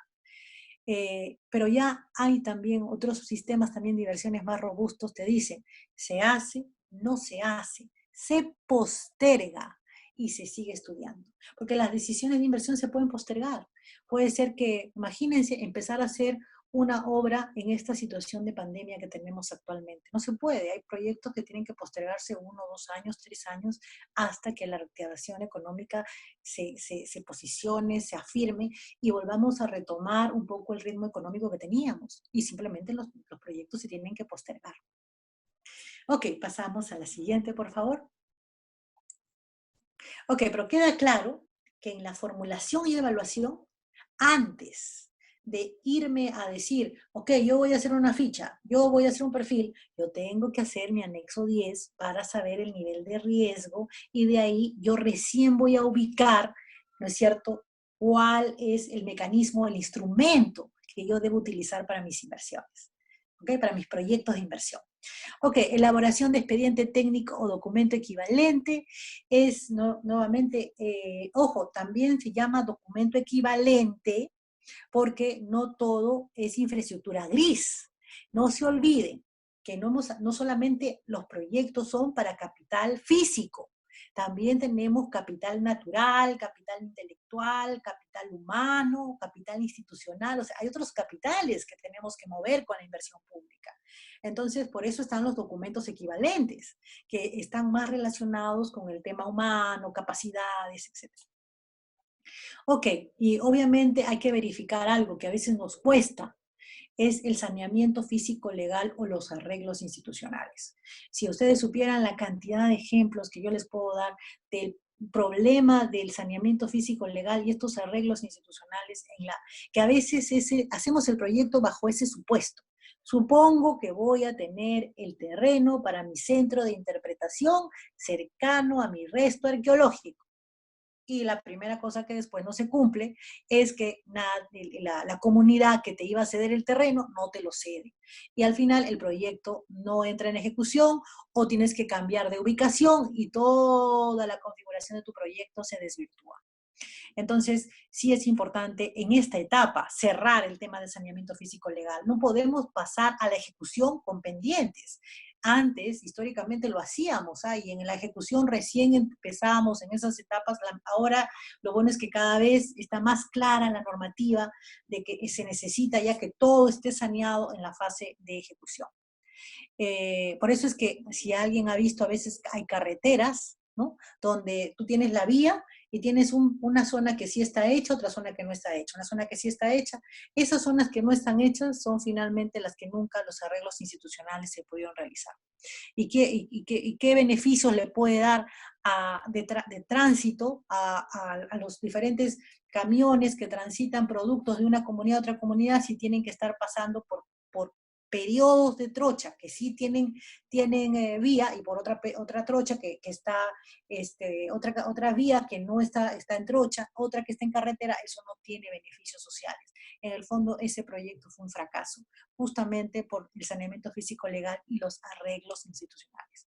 Pero ya hay también otros sistemas también de inversiones más robustos, te dicen, se hace, no se hace, se posterga y se sigue estudiando. Porque las decisiones de inversión se pueden postergar. Puede ser que, imagínense, empezar a hacer una obra en esta situación de pandemia que tenemos actualmente. No se puede, hay proyectos que tienen que postergarse 1, 2 años, 3 años, hasta que la reactivación económica se posicione, se afirme y volvamos a retomar un poco el ritmo económico que teníamos. Y simplemente los proyectos se tienen que postergar. Ok, pasamos a la siguiente, por favor. Ok, pero queda claro que en la formulación y evaluación, antes de irme a decir, ok, yo voy a hacer una ficha, yo voy a hacer un perfil, yo tengo que hacer mi anexo 10 para saber el nivel de riesgo y de ahí yo recién voy a ubicar, ¿no es cierto?, cuál es el mecanismo, el instrumento que yo debo utilizar para mis inversiones, ¿ok? Para mis proyectos de inversión. Ok, elaboración de expediente técnico o documento equivalente es nuevamente, ojo, también se llama documento equivalente porque no todo es infraestructura gris. No se olviden que no solamente los proyectos son para capital físico, también tenemos capital natural, capital intelectual, capital humano, capital institucional, o sea, hay otros capitales que tenemos que mover con la inversión pública. Entonces, por eso están los documentos equivalentes, que están más relacionados con el tema humano, capacidades, etc. Ok, y obviamente hay que verificar algo que a veces nos cuesta, es el saneamiento físico legal o los arreglos institucionales. Si ustedes supieran la cantidad de ejemplos que yo les puedo dar del problema del saneamiento físico legal y estos arreglos institucionales, que a veces hacemos el proyecto bajo ese supuesto. Supongo que voy a tener el terreno para mi centro de interpretación cercano a mi resto arqueológico y la primera cosa que después no se cumple es que la comunidad que te iba a ceder el terreno no te lo cede. Y al final el proyecto no entra en ejecución o tienes que cambiar de ubicación y toda la configuración de tu proyecto se desvirtúa. Entonces, sí es importante en esta etapa cerrar el tema del saneamiento físico legal. No podemos pasar a la ejecución con pendientes. Antes, históricamente lo hacíamos, y en la ejecución recién empezábamos en esas etapas. Ahora lo bueno es que cada vez está más clara la normativa de que se necesita ya que todo esté saneado en la fase de ejecución. Por eso es que si alguien ha visto, a veces hay carreteras, ¿no?, donde tú tienes la vía y tienes una zona que sí está hecha, otra zona que no está hecha, una zona que sí está hecha. Esas zonas que no están hechas son finalmente las que nunca los arreglos institucionales se pudieron realizar. ¿Y qué beneficios le puede dar de tránsito a los diferentes camiones que transitan productos de una comunidad a otra comunidad si tienen que estar pasando por periodos de trocha que sí tienen vía y por otra trocha que está, otra vía que no está en trocha, otra que está en carretera? Eso no tiene beneficios sociales. En el fondo, ese proyecto fue un fracaso, justamente por el saneamiento físico legal y los arreglos institucionales.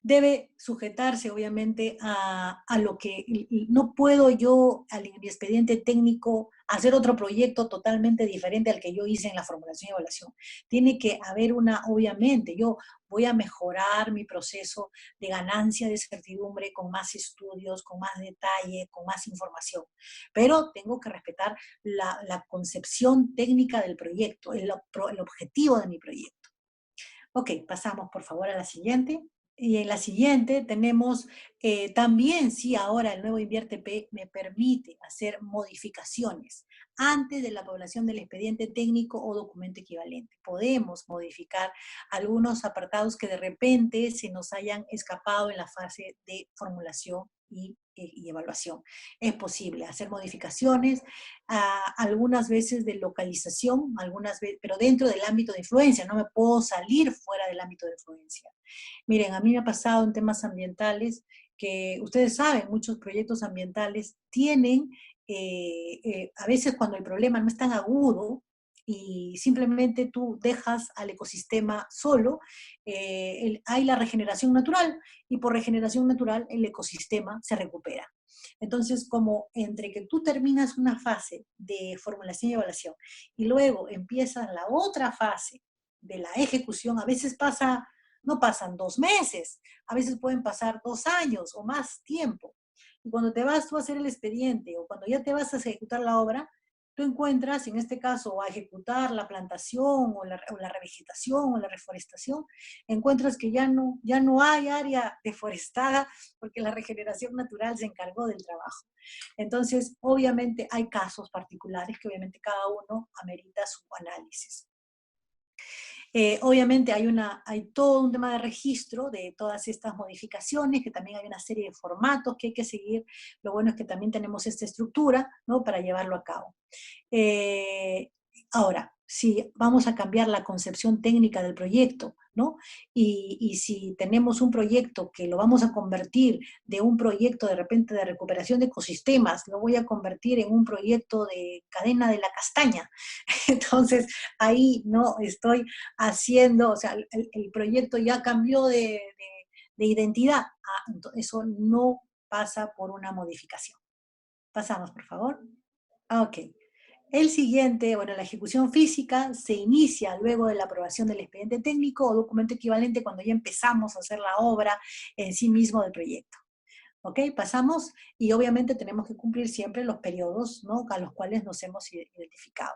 debe sujetarse obviamente a lo que no puedo yo al mi expediente técnico hacer otro proyecto totalmente diferente al que yo hice en la formulación y evaluación. Tiene que haber obviamente, yo voy a mejorar mi proceso de ganancia de certidumbre con más estudios, con más detalle, con más información, pero tengo que respetar la concepción técnica del proyecto, el objetivo de mi proyecto. Ok, pasamos por favor a la siguiente. Y en la siguiente tenemos también, sí, ahora el nuevo Invierte P me permite hacer modificaciones antes de la población del expediente técnico o documento equivalente. Podemos modificar algunos apartados que de repente se nos hayan escapado en la fase de formulación y evaluación. Es posible hacer modificaciones, algunas veces de localización, pero dentro del ámbito de influencia, no me puedo salir fuera del ámbito de influencia. Miren, a mí me ha pasado en temas ambientales que ustedes saben, muchos proyectos ambientales tienen, a veces cuando el problema no es tan agudo y simplemente tú dejas al ecosistema solo, hay la regeneración natural y por regeneración natural el ecosistema se recupera. Entonces, como entre que tú terminas una fase de formulación y evaluación y luego empiezas la otra fase de la ejecución, a veces no pasan 2 meses, a veces pueden pasar 2 años o más tiempo. Y cuando te vas tú a hacer el expediente o cuando ya te vas a ejecutar la obra, tú encuentras, en este caso, a ejecutar la plantación o la revegetación o la reforestación, encuentras que ya no hay área deforestada porque la regeneración natural se encargó del trabajo. Entonces, obviamente hay casos particulares que obviamente cada uno amerita su análisis. Obviamente hay todo un tema de registro de todas estas modificaciones, que también hay una serie de formatos que hay que seguir. Lo bueno es que también tenemos esta estructura, ¿no?, para llevarlo a cabo. Eh, Ahora, si vamos a cambiar la concepción técnica del proyecto, ¿no? Y si tenemos un proyecto que lo vamos a convertir de un proyecto de repente de recuperación de ecosistemas, lo voy a convertir en un proyecto de cadena de la castaña. Entonces, ahí no estoy haciendo, o sea, el proyecto ya cambió de identidad. Eso no pasa por una modificación. Pasamos, por favor. Ok. El siguiente, bueno, la ejecución física se inicia luego de la aprobación del expediente técnico o documento equivalente cuando ya empezamos a hacer la obra en sí mismo del proyecto. ¿Ok? Pasamos y obviamente tenemos que cumplir siempre los periodos, ¿no?, a los cuales nos hemos identificado.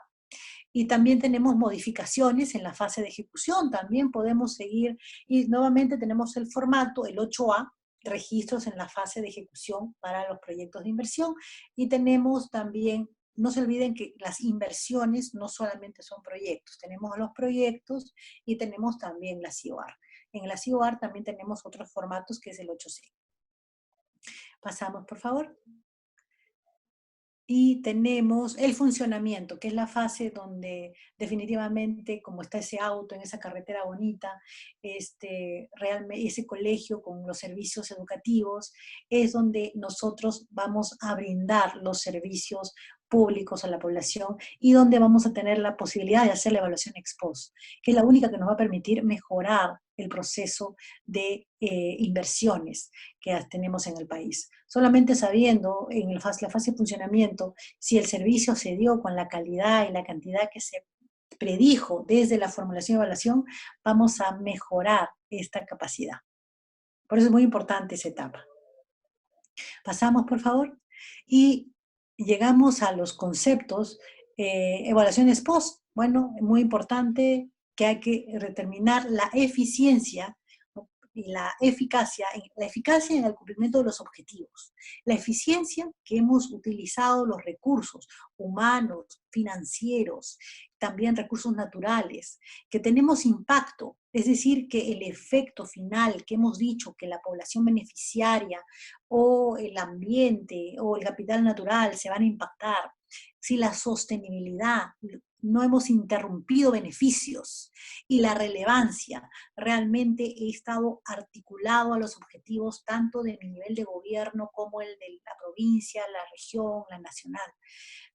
Y también tenemos modificaciones en la fase de ejecución, también podemos seguir, y nuevamente tenemos el formato, el 8A, registros en la fase de ejecución para los proyectos de inversión, y tenemos también, no se olviden que las inversiones no solamente son proyectos, tenemos los proyectos y tenemos también la CIOAR. En la CIOAR también tenemos otros formatos que es el 8C. Pasamos, por favor. Y tenemos el funcionamiento, que es la fase donde definitivamente, como está ese auto en esa carretera bonita, realmente ese colegio con los servicios educativos, es donde nosotros vamos a brindar los servicios públicos a la población y donde vamos a tener la posibilidad de hacer la evaluación ex post, que es la única que nos va a permitir mejorar el proceso de inversiones que tenemos en el país. Solamente sabiendo en la fase de funcionamiento si el servicio se dio con la calidad y la cantidad que se predijo desde la formulación y evaluación, vamos a mejorar esta capacidad. Por eso es muy importante esa etapa. Pasamos, por favor. Y llegamos a los conceptos, evaluaciones post. Bueno, muy importante que hay que determinar la eficiencia, ¿no?, y la eficacia en el cumplimiento de los objetivos, la eficiencia que hemos utilizado los recursos humanos, financieros, también recursos naturales, que tenemos impacto, es decir, que el efecto final que hemos dicho que la población beneficiaria o el ambiente o el capital natural se van a impactar, si la sostenibilidad, no hemos interrumpido beneficios y la relevancia. Realmente he estado articulado a los objetivos tanto de mi nivel de gobierno como el de la provincia, la región, la nacional,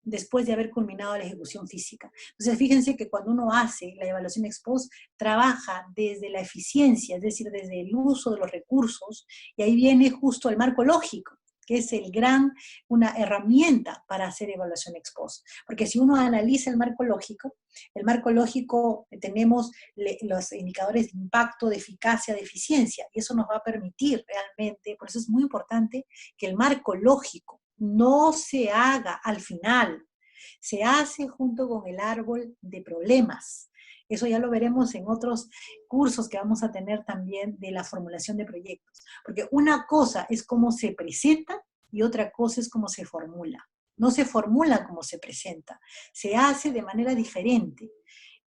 después de haber culminado la ejecución física. Entonces, fíjense que cuando uno hace la evaluación ex post, trabaja desde la eficiencia, es decir, desde el uso de los recursos, y ahí viene justo el marco lógico, que es una herramienta para hacer evaluación ex post. Porque si uno analiza el marco lógico tenemos los indicadores de impacto, de eficacia, de eficiencia, y eso nos va a permitir realmente, por eso es muy importante que el marco lógico no se haga al final, se hace junto con el árbol de problemas. Eso ya lo veremos en otros cursos que vamos a tener también de la formulación de proyectos. Porque una cosa es cómo se presenta y otra cosa es cómo se formula. No se formula como se presenta, se hace de manera diferente.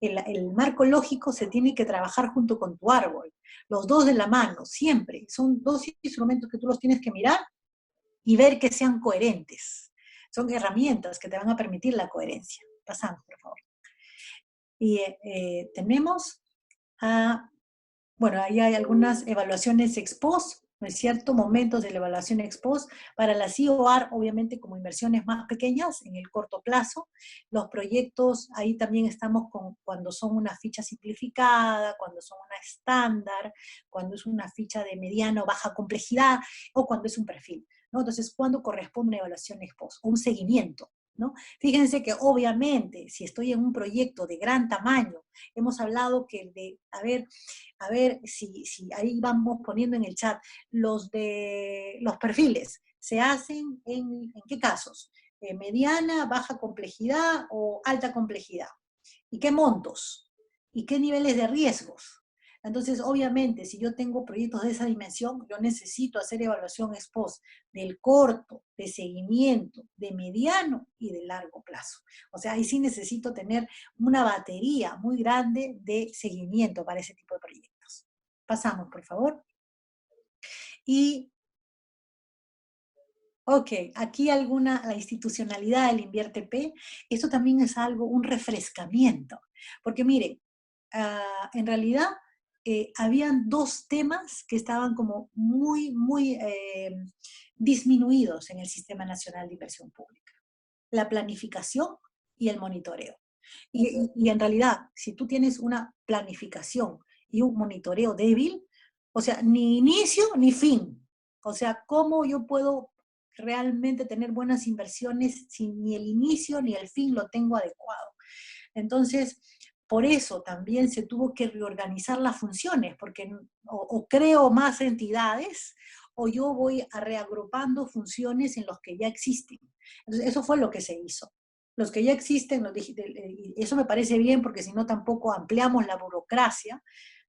El marco lógico se tiene que trabajar junto con tu árbol, los dos de la mano, siempre. Son dos instrumentos que tú los tienes que mirar y ver que sean coherentes. Son herramientas que te van a permitir la coherencia. Pasamos, por favor. Y tenemos, bueno, ahí hay algunas evaluaciones ex post, ¿no es cierto? Momentos de la evaluación ex post. Para la COR, obviamente, como inversiones más pequeñas, en el corto plazo. Los proyectos, ahí también estamos cuando son una ficha simplificada, cuando son una estándar, cuando es una ficha de mediana o baja complejidad, o cuando es un perfil, ¿no? Entonces, ¿cuándo corresponde una evaluación ex post? O un seguimiento, ¿no? Fíjense que obviamente, si estoy en un proyecto de gran tamaño, hemos hablado que a ver si ahí vamos poniendo en el chat, los perfiles, ¿se hacen en qué casos? ¿Mediana, baja complejidad o alta complejidad? ¿Y qué montos? ¿Y qué niveles de riesgos? Entonces, obviamente, si yo tengo proyectos de esa dimensión, yo necesito hacer evaluación ex post del corto, de seguimiento, de mediano y de largo plazo. O sea, ahí sí necesito tener una batería muy grande de seguimiento para ese tipo de proyectos. Pasamos, por favor. Y, ok, aquí la institucionalidad del InviérteP, esto también es algo, un refrescamiento. Porque miren, en realidad habían dos temas que estaban como muy disminuidos en el Sistema Nacional de Inversión Pública. La planificación y el monitoreo. Y en realidad, si tú tienes una planificación y un monitoreo débil, o sea, ni inicio ni fin. O sea, ¿cómo yo puedo realmente tener buenas inversiones si ni el inicio ni el fin lo tengo adecuado? Entonces, por eso también se tuvo que reorganizar las funciones, porque o creo más entidades o yo voy reagrupando funciones en los que ya existen. Entonces, eso fue lo que se hizo. Los que ya existen, y eso me parece bien porque si no tampoco ampliamos la burocracia,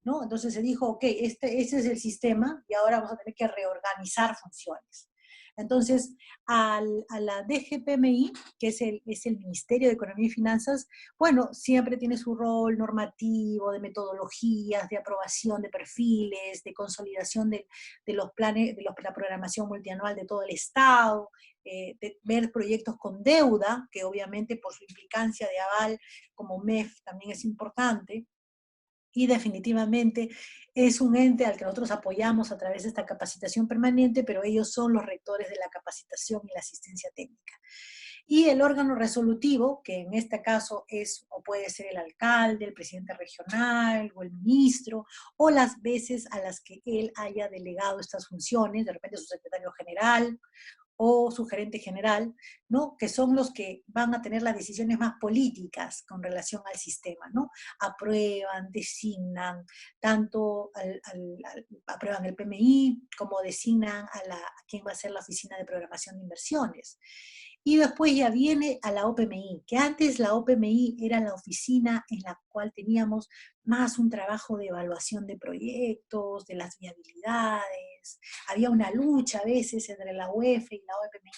¿no? Entonces se dijo, ok, este es el sistema y ahora vamos a tener que reorganizar funciones. Entonces, a la DGPMI, que es el Ministerio de Economía y Finanzas, bueno, siempre tiene su rol normativo, de metodologías, de aprobación de perfiles, de consolidación de los planes, de la programación multianual de todo el Estado, de ver proyectos con deuda, que obviamente por su implicancia de aval como MEF también es importante, y definitivamente es un ente al que nosotros apoyamos a través de esta capacitación permanente, pero ellos son los rectores de la capacitación y la asistencia técnica. Y el órgano resolutivo, que en este caso es o puede ser el alcalde, el presidente regional o el ministro, o las veces a las que él haya delegado estas funciones, de repente su secretario general, o su gerente general, ¿no? Que son los que van a tener las decisiones más políticas con relación al sistema, ¿no? Aprueban, designan, aprueban el PMI, como designan a quién va a ser la Oficina de Programación de Inversiones. Y después ya viene a la OPMI, que antes la OPMI era la oficina en la cual teníamos más un trabajo de evaluación de proyectos, de las viabilidades. Había una lucha a veces entre la UEF y la OPMI.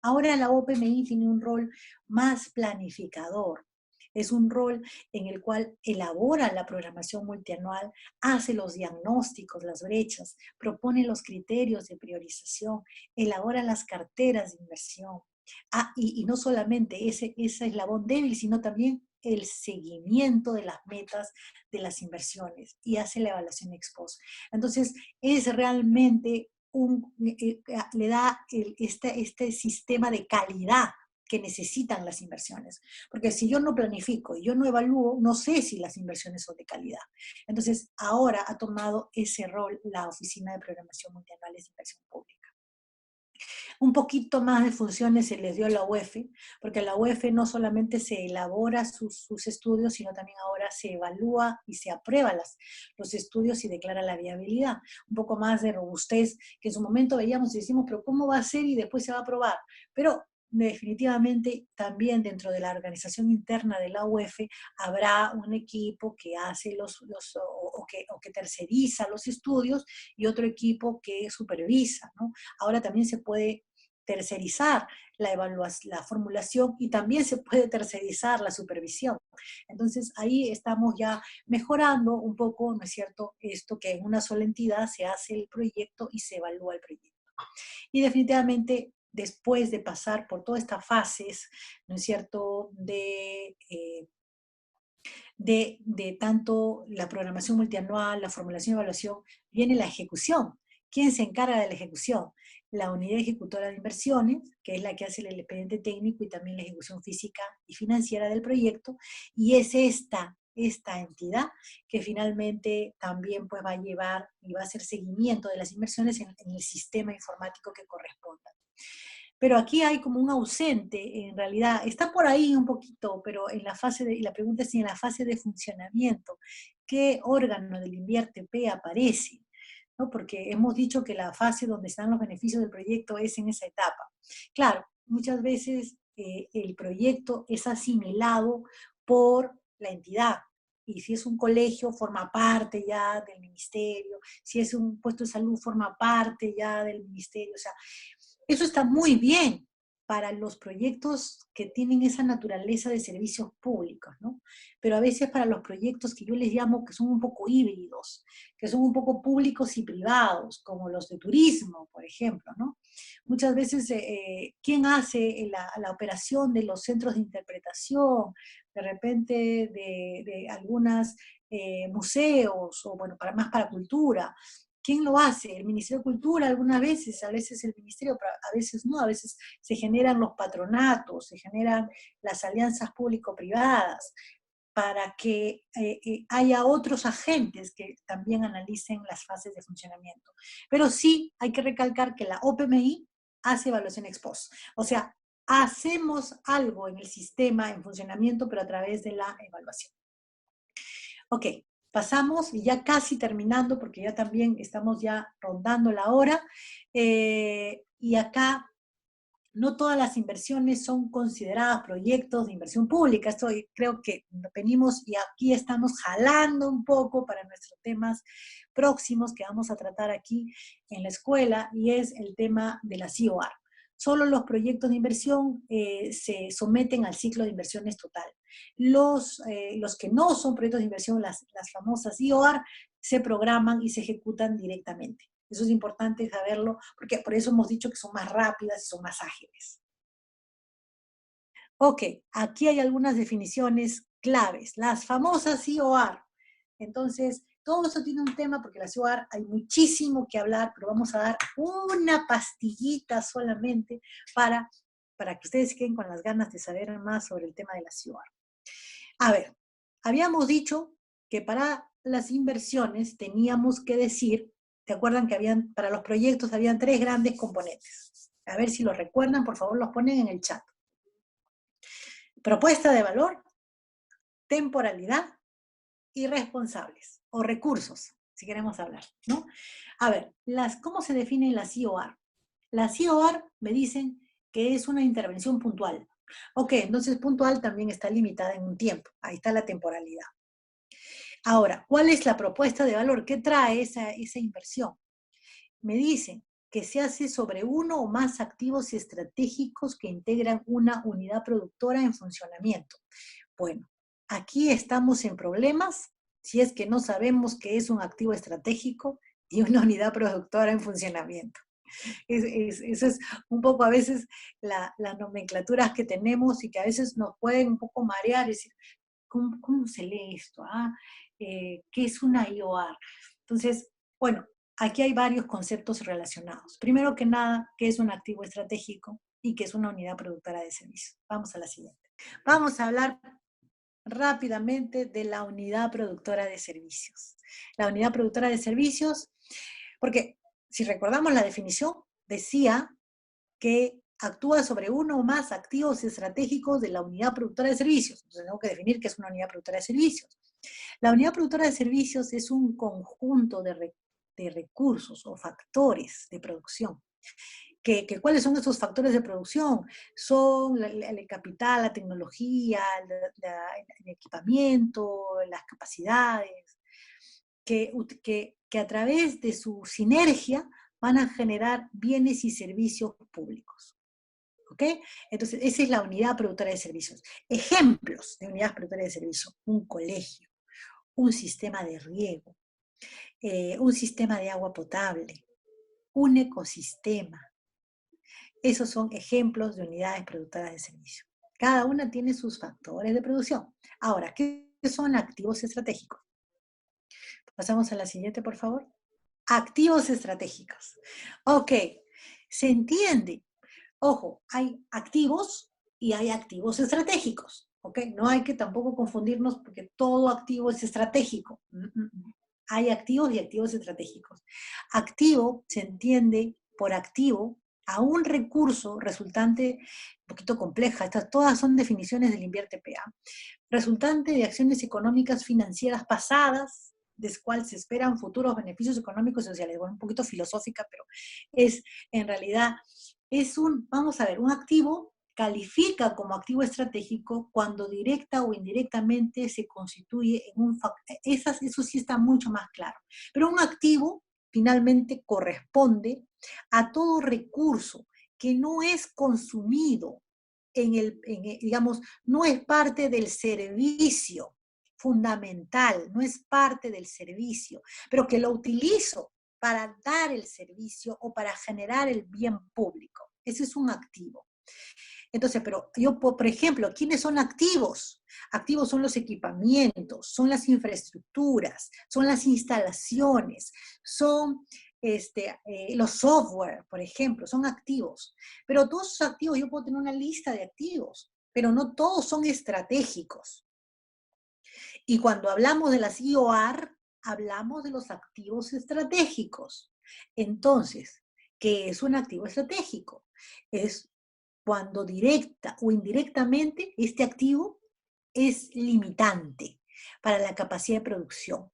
Ahora la OPMI tiene un rol más planificador. Es un rol en el cual elabora la programación multianual, hace los diagnósticos, las brechas, propone los criterios de priorización, elabora las carteras de inversión. Y no solamente ese eslabón débil, sino también el seguimiento de las metas de las inversiones y hace la evaluación ex post. Entonces, es realmente le da este sistema de calidad que necesitan las inversiones. Porque si yo no planifico y yo no evalúo, no sé si las inversiones son de calidad. Entonces, ahora ha tomado ese rol la Oficina de Programación Multianuales de Inversión Pública. Un poquito más de funciones se les dio a la UEF, porque la UEF no solamente se elabora sus estudios, sino también ahora se evalúa y se aprueba los estudios y declara la viabilidad. Un poco más de robustez, que en su momento veíamos y decimos, pero ¿cómo va a ser? Y después se va a aprobar. Pero definitivamente también dentro de la organización interna de la UEF habrá un equipo que hace o que terceriza los estudios y otro equipo que supervisa, ¿no? Ahora también se puede tercerizar la evaluación, la formulación y también se puede tercerizar la supervisión. Entonces ahí estamos ya mejorando un poco, ¿no es cierto?, esto que en una sola entidad se hace el proyecto y se evalúa el proyecto. Y definitivamente después de pasar por todas estas fases, ¿no es cierto?, de tanto la programación multianual, la formulación y evaluación, viene la ejecución. ¿Quién se encarga de la ejecución? La unidad ejecutora de inversiones, que es la que hace el expediente técnico y también la ejecución física y financiera del proyecto, y es esta entidad que finalmente también pues, va a llevar y va a hacer seguimiento de las inversiones en el sistema informático que corresponda. Pero aquí hay como un ausente, en realidad, está por ahí un poquito, pero en la fase y la pregunta es si en la fase de funcionamiento, ¿qué órgano del INVIERTE-P aparece? ¿No? Porque hemos dicho que la fase donde están los beneficios del proyecto es en esa etapa. Claro, muchas veces el proyecto es asimilado por la entidad, y si es un colegio, forma parte ya del ministerio, si es un puesto de salud, forma parte ya del ministerio, o sea, eso está muy bien para los proyectos que tienen esa naturaleza de servicios públicos, ¿no? Pero a veces para los proyectos que yo les llamo que son un poco híbridos, que son un poco públicos y privados, como los de turismo, por ejemplo, ¿no? Muchas veces, ¿quién hace la operación de los centros de interpretación? De repente de algunos museos, o bueno, más para cultura. ¿Quién lo hace? El Ministerio de Cultura algunas veces, a veces el Ministerio, pero a veces no, a veces se generan los patronatos, se generan las alianzas público-privadas para que haya otros agentes que también analicen las fases de funcionamiento. Pero sí hay que recalcar que la OPMI hace evaluación ex post. O sea, hacemos algo en el sistema en funcionamiento, pero a través de la evaluación. Ok, pasamos y ya casi terminando, porque ya también estamos ya rondando la hora, y acá no todas las inversiones son consideradas proyectos de inversión pública. Esto creo que venimos y aquí estamos jalando un poco para nuestros temas próximos que vamos a tratar aquí en la escuela, y es el tema de la COR. Solo los proyectos de inversión se someten al ciclo de inversiones total. Los que no son proyectos de inversión, las famosas IOR, se programan y se ejecutan directamente. Eso es importante saberlo, porque por eso hemos dicho que son más rápidas y son más ágiles. Ok, aquí hay algunas definiciones claves, las famosas IOR. Entonces, todo eso tiene un tema, porque las IOR hay muchísimo que hablar, pero vamos a dar una pastillita solamente para que ustedes queden con las ganas de saber más sobre el tema de las IOR. A ver, habíamos dicho que para las inversiones teníamos que decir, ¿te acuerdan que para los proyectos habían 3 grandes componentes? A ver si lo recuerdan, por favor los ponen en el chat. Propuesta de valor, temporalidad y responsables, o recursos, si queremos hablar, ¿no? A ver, ¿cómo se definen las IOR? Las IOR me dicen que es una intervención puntual. Ok, entonces puntual también está limitada en un tiempo, ahí está la temporalidad. Ahora, ¿cuál es la propuesta de valor? ¿Qué trae esa inversión? Me dicen que se hace sobre uno o más activos estratégicos que integran una unidad productora en funcionamiento. Bueno, aquí estamos en problemas si es que no sabemos qué es un activo estratégico y una unidad productora en funcionamiento. Eso es un poco a veces las nomenclaturas que tenemos y que a veces nos pueden un poco marear, es decir, ¿cómo se lee esto? ¿Qué es una IOR? Entonces, bueno, aquí hay varios conceptos relacionados. Primero que nada, ¿qué es un activo estratégico y qué es una unidad productora de servicios? Vamos a la siguiente. Vamos a hablar rápidamente de la unidad productora de servicios. La unidad productora de servicios, porque si recordamos la definición, decía que actúa sobre uno o más activos estratégicos de la unidad productora de servicios. Entonces tenemos que definir qué es una unidad productora de servicios. La unidad productora de servicios es un conjunto de recursos o factores de producción. ¿Cuáles son esos factores de producción? Son el capital, la tecnología, el equipamiento, las capacidades, que a través de su sinergia van a generar bienes y servicios públicos. ¿Ok? Entonces, esa es la unidad productora de servicios. Ejemplos de unidades productoras de servicios: un colegio, un sistema de riego, un sistema de agua potable, un ecosistema. Esos son ejemplos de unidades productoras de servicios. Cada una tiene sus factores de producción. Ahora, ¿qué son activos estratégicos? Pasamos a la siguiente, por favor. Activos estratégicos. Ok, se entiende. Ojo, hay activos y hay activos estratégicos. ¿Ok? No hay que tampoco confundirnos porque todo activo es estratégico. Hay activos y activos estratégicos. Activo se entiende por activo a un recurso resultante, un poquito compleja, estas todas son definiciones del Invierte PA, resultante de acciones económicas financieras pasadas, del cual se esperan futuros beneficios económicos y sociales. Bueno, un poquito filosófica, pero es, en realidad, vamos a ver, un activo califica como activo estratégico cuando directa o indirectamente se constituye en un factor. Eso sí está mucho más claro. Pero un activo finalmente corresponde a todo recurso que no es consumido digamos, no es parte del servicio fundamental, no es parte del servicio, pero que lo utilizo para dar el servicio o para generar el bien público. Ese es un activo. Entonces, pero yo, por ejemplo, ¿quiénes son activos? Activos son los equipamientos, son las infraestructuras, son las instalaciones, son los software, por ejemplo, son activos. Pero todos esos activos, yo puedo tener una lista de activos, pero no todos son estratégicos. Y cuando hablamos de las IOR, hablamos de los activos estratégicos. Entonces, ¿qué es un activo estratégico? Es cuando directa o indirectamente este activo es limitante para la capacidad de producción.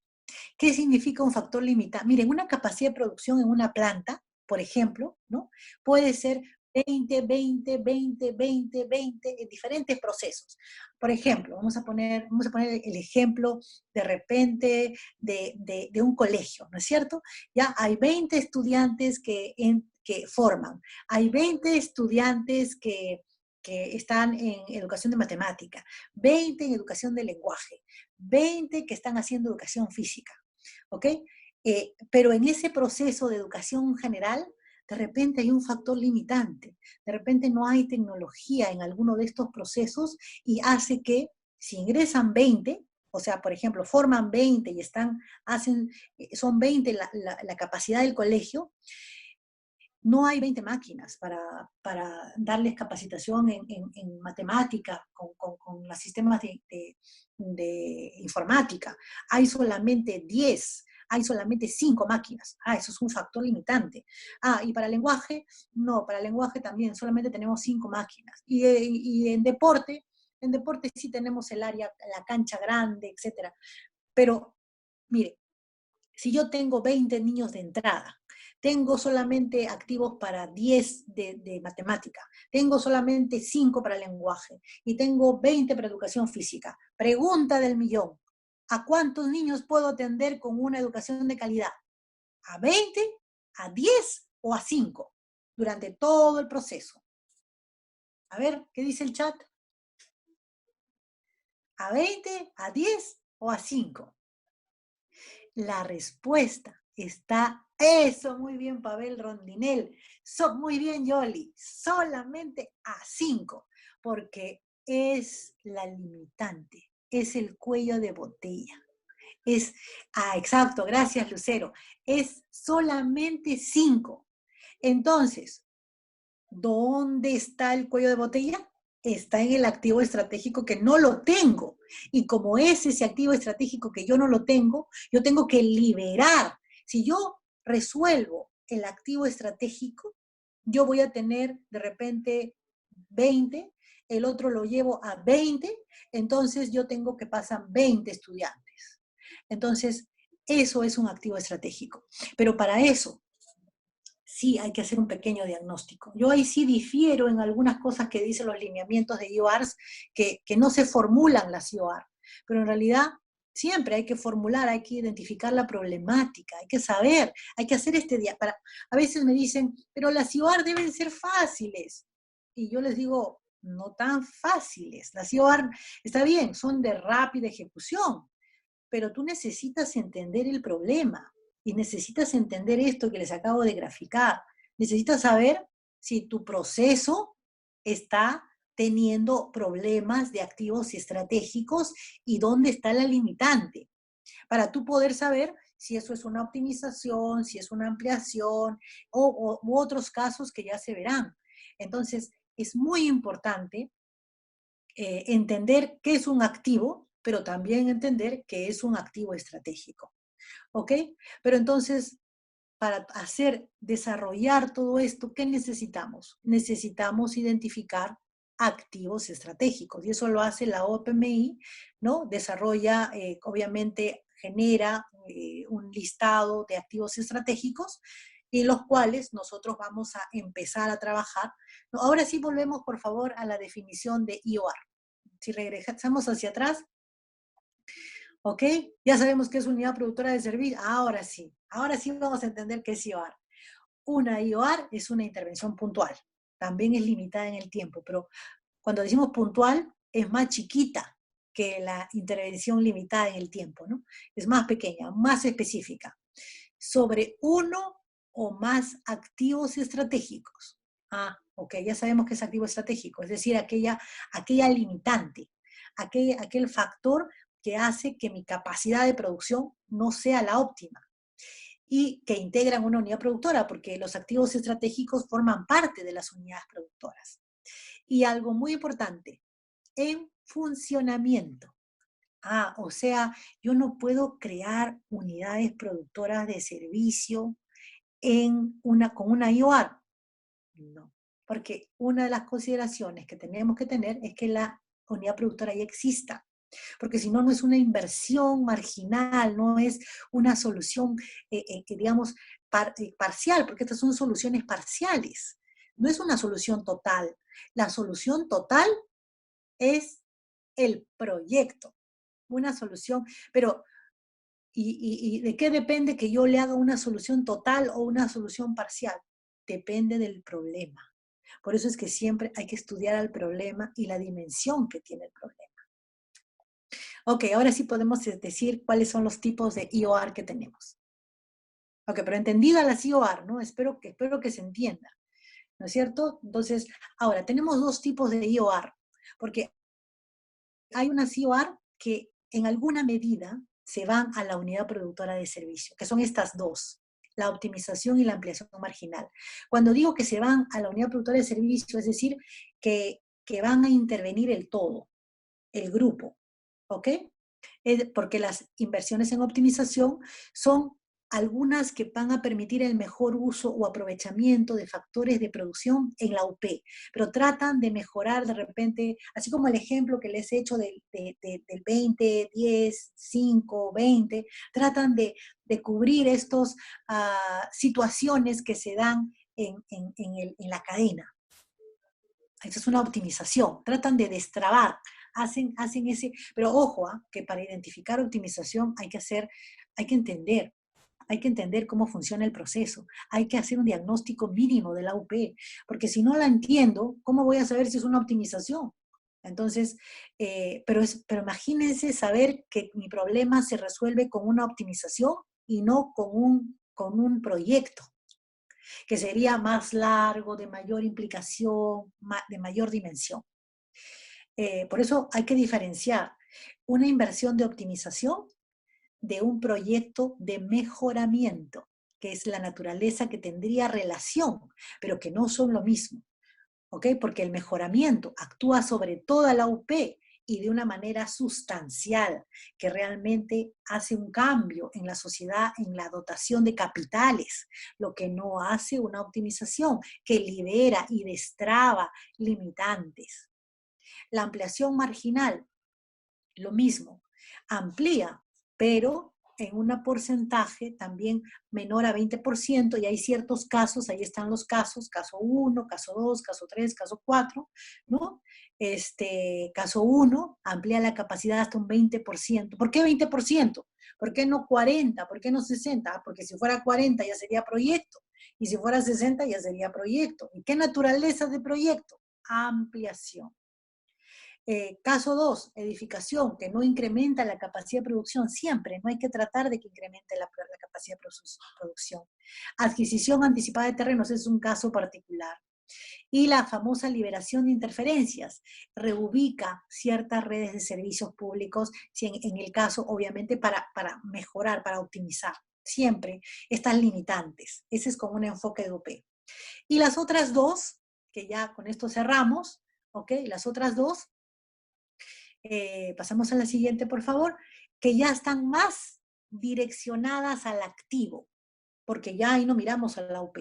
¿Qué significa un factor limitante? Miren, una capacidad de producción en una planta, por ejemplo, ¿no? Puede ser 20, 20, 20, 20, 20 en diferentes procesos. Por ejemplo, vamos a poner el ejemplo de repente de un colegio, ¿no es cierto? Ya hay 20 estudiantes que forman, hay 20 estudiantes que están en educación de matemática, 20 en educación de lenguaje, 20 que están haciendo educación física, ¿ok? Pero en ese proceso de educación general, de repente hay un factor limitante, de repente no hay tecnología en alguno de estos procesos y hace que si ingresan 20, o sea, por ejemplo, forman 20 y son 20 la capacidad del colegio, no hay 20 máquinas para darles capacitación en matemática con los sistemas de informática. Hay solamente 10, hay solamente 5 máquinas. Eso es un factor limitante. Y para lenguaje, no, para lenguaje también solamente tenemos 5 máquinas. Y en deporte sí tenemos el área, la cancha grande, etcétera. Pero, mire, si yo tengo 20 niños de entrada, tengo solamente activos para 10 de matemática, tengo solamente 5 para lenguaje y tengo 20 para educación física. Pregunta del millón: ¿a cuántos niños puedo atender con una educación de calidad? ¿A 20, a 10 o a 5 durante todo el proceso? A ver, ¿qué dice el chat? ¿A 20, a 10 o a 5? La respuesta está, eso, muy bien, Pavel Rondinel, muy bien, Yoli, solamente a 5, porque es la limitante. es el cuello de botella. Exacto, gracias Lucero. Es solamente 5. Entonces, ¿dónde está el cuello de botella? Está en el activo estratégico que no lo tengo. Y como es ese activo estratégico que yo no lo tengo, yo tengo que liberar. Si yo resuelvo el activo estratégico, yo voy a tener de repente 20, el otro lo llevo a 20, entonces yo tengo que pasan 20 estudiantes. Entonces, eso es un activo estratégico. Pero para eso, sí hay que hacer un pequeño diagnóstico. Yo ahí sí difiero en algunas cosas que dicen los lineamientos de IOARs, que no se formulan las IOAR, pero en realidad siempre hay que formular, hay que identificar la problemática, hay que saber, hay que hacer este día. A veces me dicen, pero las IOAR deben ser fáciles. Y yo les digo, no tan fáciles. Las IOAR, está bien, son de rápida ejecución, pero tú necesitas entender el problema y necesitas entender esto que les acabo de graficar. Necesitas saber si tu proceso está teniendo problemas de activos estratégicos y dónde está la limitante, para tú poder saber si eso es una optimización, si es una ampliación u otros casos que ya se verán. Entonces, es muy importante entender qué es un activo, pero también entender que es un activo estratégico. ¿Ok? Pero entonces, para desarrollar todo esto, ¿qué necesitamos? Necesitamos identificar activos estratégicos, y eso lo hace la OPMI, ¿no? Desarrolla, obviamente, genera un listado de activos estratégicos, y los cuales nosotros vamos a empezar a trabajar. ¿No? Ahora sí volvemos, por favor, a la definición de IOR. Si regresamos hacia atrás, ¿ok? Ya sabemos qué es unidad productora de servicio. Ahora sí vamos a entender qué es IOAR. Una IOAR es una intervención puntual. También es limitada en el tiempo, pero cuando decimos puntual, es más chiquita que la intervención limitada en el tiempo, ¿no? Es más pequeña, más específica. Sobre uno o más activos estratégicos. Ok, ya sabemos que es activo estratégico, es decir, aquella limitante, aquel factor que hace que mi capacidad de producción no sea la óptima y que integran una unidad productora, porque los activos estratégicos forman parte de las unidades productoras. Y algo muy importante, en funcionamiento. O sea, yo no puedo crear unidades productoras de servicio con una IOAR. No, porque una de las consideraciones que tenemos que tener es que la unidad productora ya exista, porque si no, no es una inversión marginal, no es una solución que digamos parcial, porque estas son soluciones parciales, no es una solución total. La solución total es el proyecto, una solución, pero ¿y de qué depende que yo le haga una solución total o una solución parcial? Depende del problema. Por eso es que siempre hay que estudiar al problema y la dimensión que tiene el problema. Ok, ahora sí podemos decir cuáles son los tipos de IOR que tenemos. Ok, pero entendida las IOR, ¿no? Espero que se entienda, ¿no es cierto? Entonces, ahora, tenemos dos tipos de IOR, porque hay unas IOR que en alguna medida se van a la unidad productora de servicio, que son estas dos, la optimización y la ampliación marginal. Cuando digo que se van a la unidad productora de servicio, es decir, que van a intervenir el todo, el grupo, ¿ok? Porque las inversiones en optimización son algunas que van a permitir el mejor uso o aprovechamiento de factores de producción en la UP, pero tratan de mejorar de repente, así como el ejemplo que les he hecho del 20, 10, 5, 20, tratan de cubrir estas situaciones que se dan en la cadena. Esa es una optimización, tratan de destrabar, hacen ese, pero ojo, que para identificar optimización hay que entender cómo funciona el proceso, hay que hacer un diagnóstico mínimo de la UP, porque si no la entiendo, ¿cómo voy a saber si es una optimización? Entonces, pero imagínense saber que mi problema se resuelve con una optimización y no con un proyecto, que sería más largo, de mayor implicación, de mayor dimensión. Por eso hay que diferenciar. Una inversión de optimización de un proyecto de mejoramiento, que es la naturaleza que tendría relación, pero que no son lo mismo, ¿ok? Porque el mejoramiento actúa sobre toda la UP y de una manera sustancial, que realmente hace un cambio en la sociedad, en la dotación de capitales, lo que no hace una optimización, que libera y destraba limitantes. La ampliación marginal, lo mismo, amplía, pero en un porcentaje también menor a 20%, y hay ciertos casos, ahí están los casos, caso 1, caso 2, caso 3, caso 4, ¿no? Caso 1 amplía la capacidad hasta un 20%. ¿Por qué 20%? ¿Por qué no 40? ¿Por qué no 60? Porque si fuera 40 ya sería proyecto, y si fuera 60 ya sería proyecto. ¿Y qué naturaleza de proyecto? Ampliación. Caso 2, edificación, que no incrementa la capacidad de producción. Siempre, no hay que tratar de que incremente la capacidad de producción. Adquisición anticipada de terrenos es un caso particular. Y la famosa liberación de interferencias, reubica ciertas redes de servicios públicos, si en el caso, obviamente, para mejorar, para optimizar. Siempre estas limitantes. Ese es como un enfoque de UP. Y las otras dos, que ya con esto cerramos, ¿ok? Las otras dos pasamos a la siguiente, por favor, que ya están más direccionadas al activo, porque ya ahí no miramos a la UP,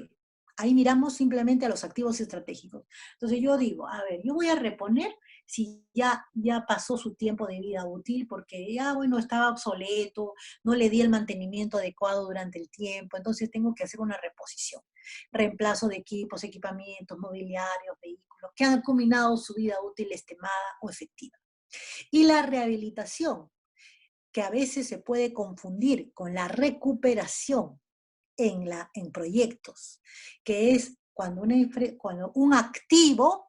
ahí miramos simplemente a los activos estratégicos. Entonces yo digo, a ver, yo voy a reponer si ya pasó su tiempo de vida útil, porque ya, bueno, estaba obsoleto, no le di el mantenimiento adecuado durante el tiempo, entonces tengo que hacer una reposición. Reemplazo de equipos, equipamientos, mobiliarios, vehículos, que han combinado su vida útil estimada o efectiva. Y la rehabilitación, que a veces se puede confundir con la recuperación en proyectos, que es cuando un activo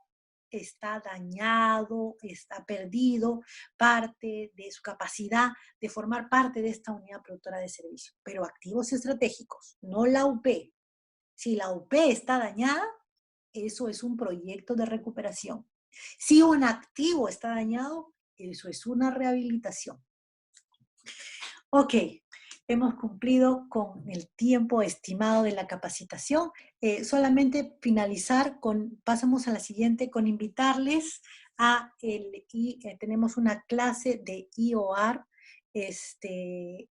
está dañado, está perdido parte de su capacidad de formar parte de esta unidad productora de servicio. Pero activos estratégicos, no la UP. Si la UP está dañada, eso es un proyecto de recuperación. Si un activo está dañado, eso es una rehabilitación. Ok, hemos cumplido con el tiempo estimado de la capacitación. Solamente finalizar pasamos a la siguiente, con invitarles tenemos una clase de IOR, que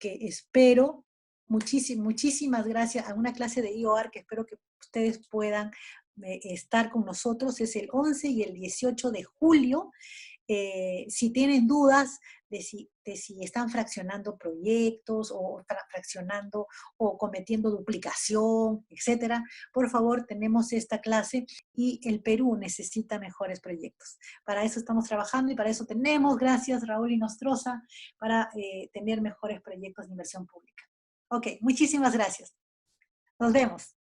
espero, muchísimas gracias, a una clase de IOR que espero que ustedes puedan estar con nosotros, es el 11 y el 18 de julio. Si tienen dudas de si están fraccionando proyectos o fraccionando o cometiendo duplicación, etcétera, por favor, tenemos esta clase y el Perú necesita mejores proyectos. Para eso estamos trabajando y para eso tenemos, gracias Raúl y Nostroza, para tener mejores proyectos de inversión pública. Ok, muchísimas gracias. Nos vemos.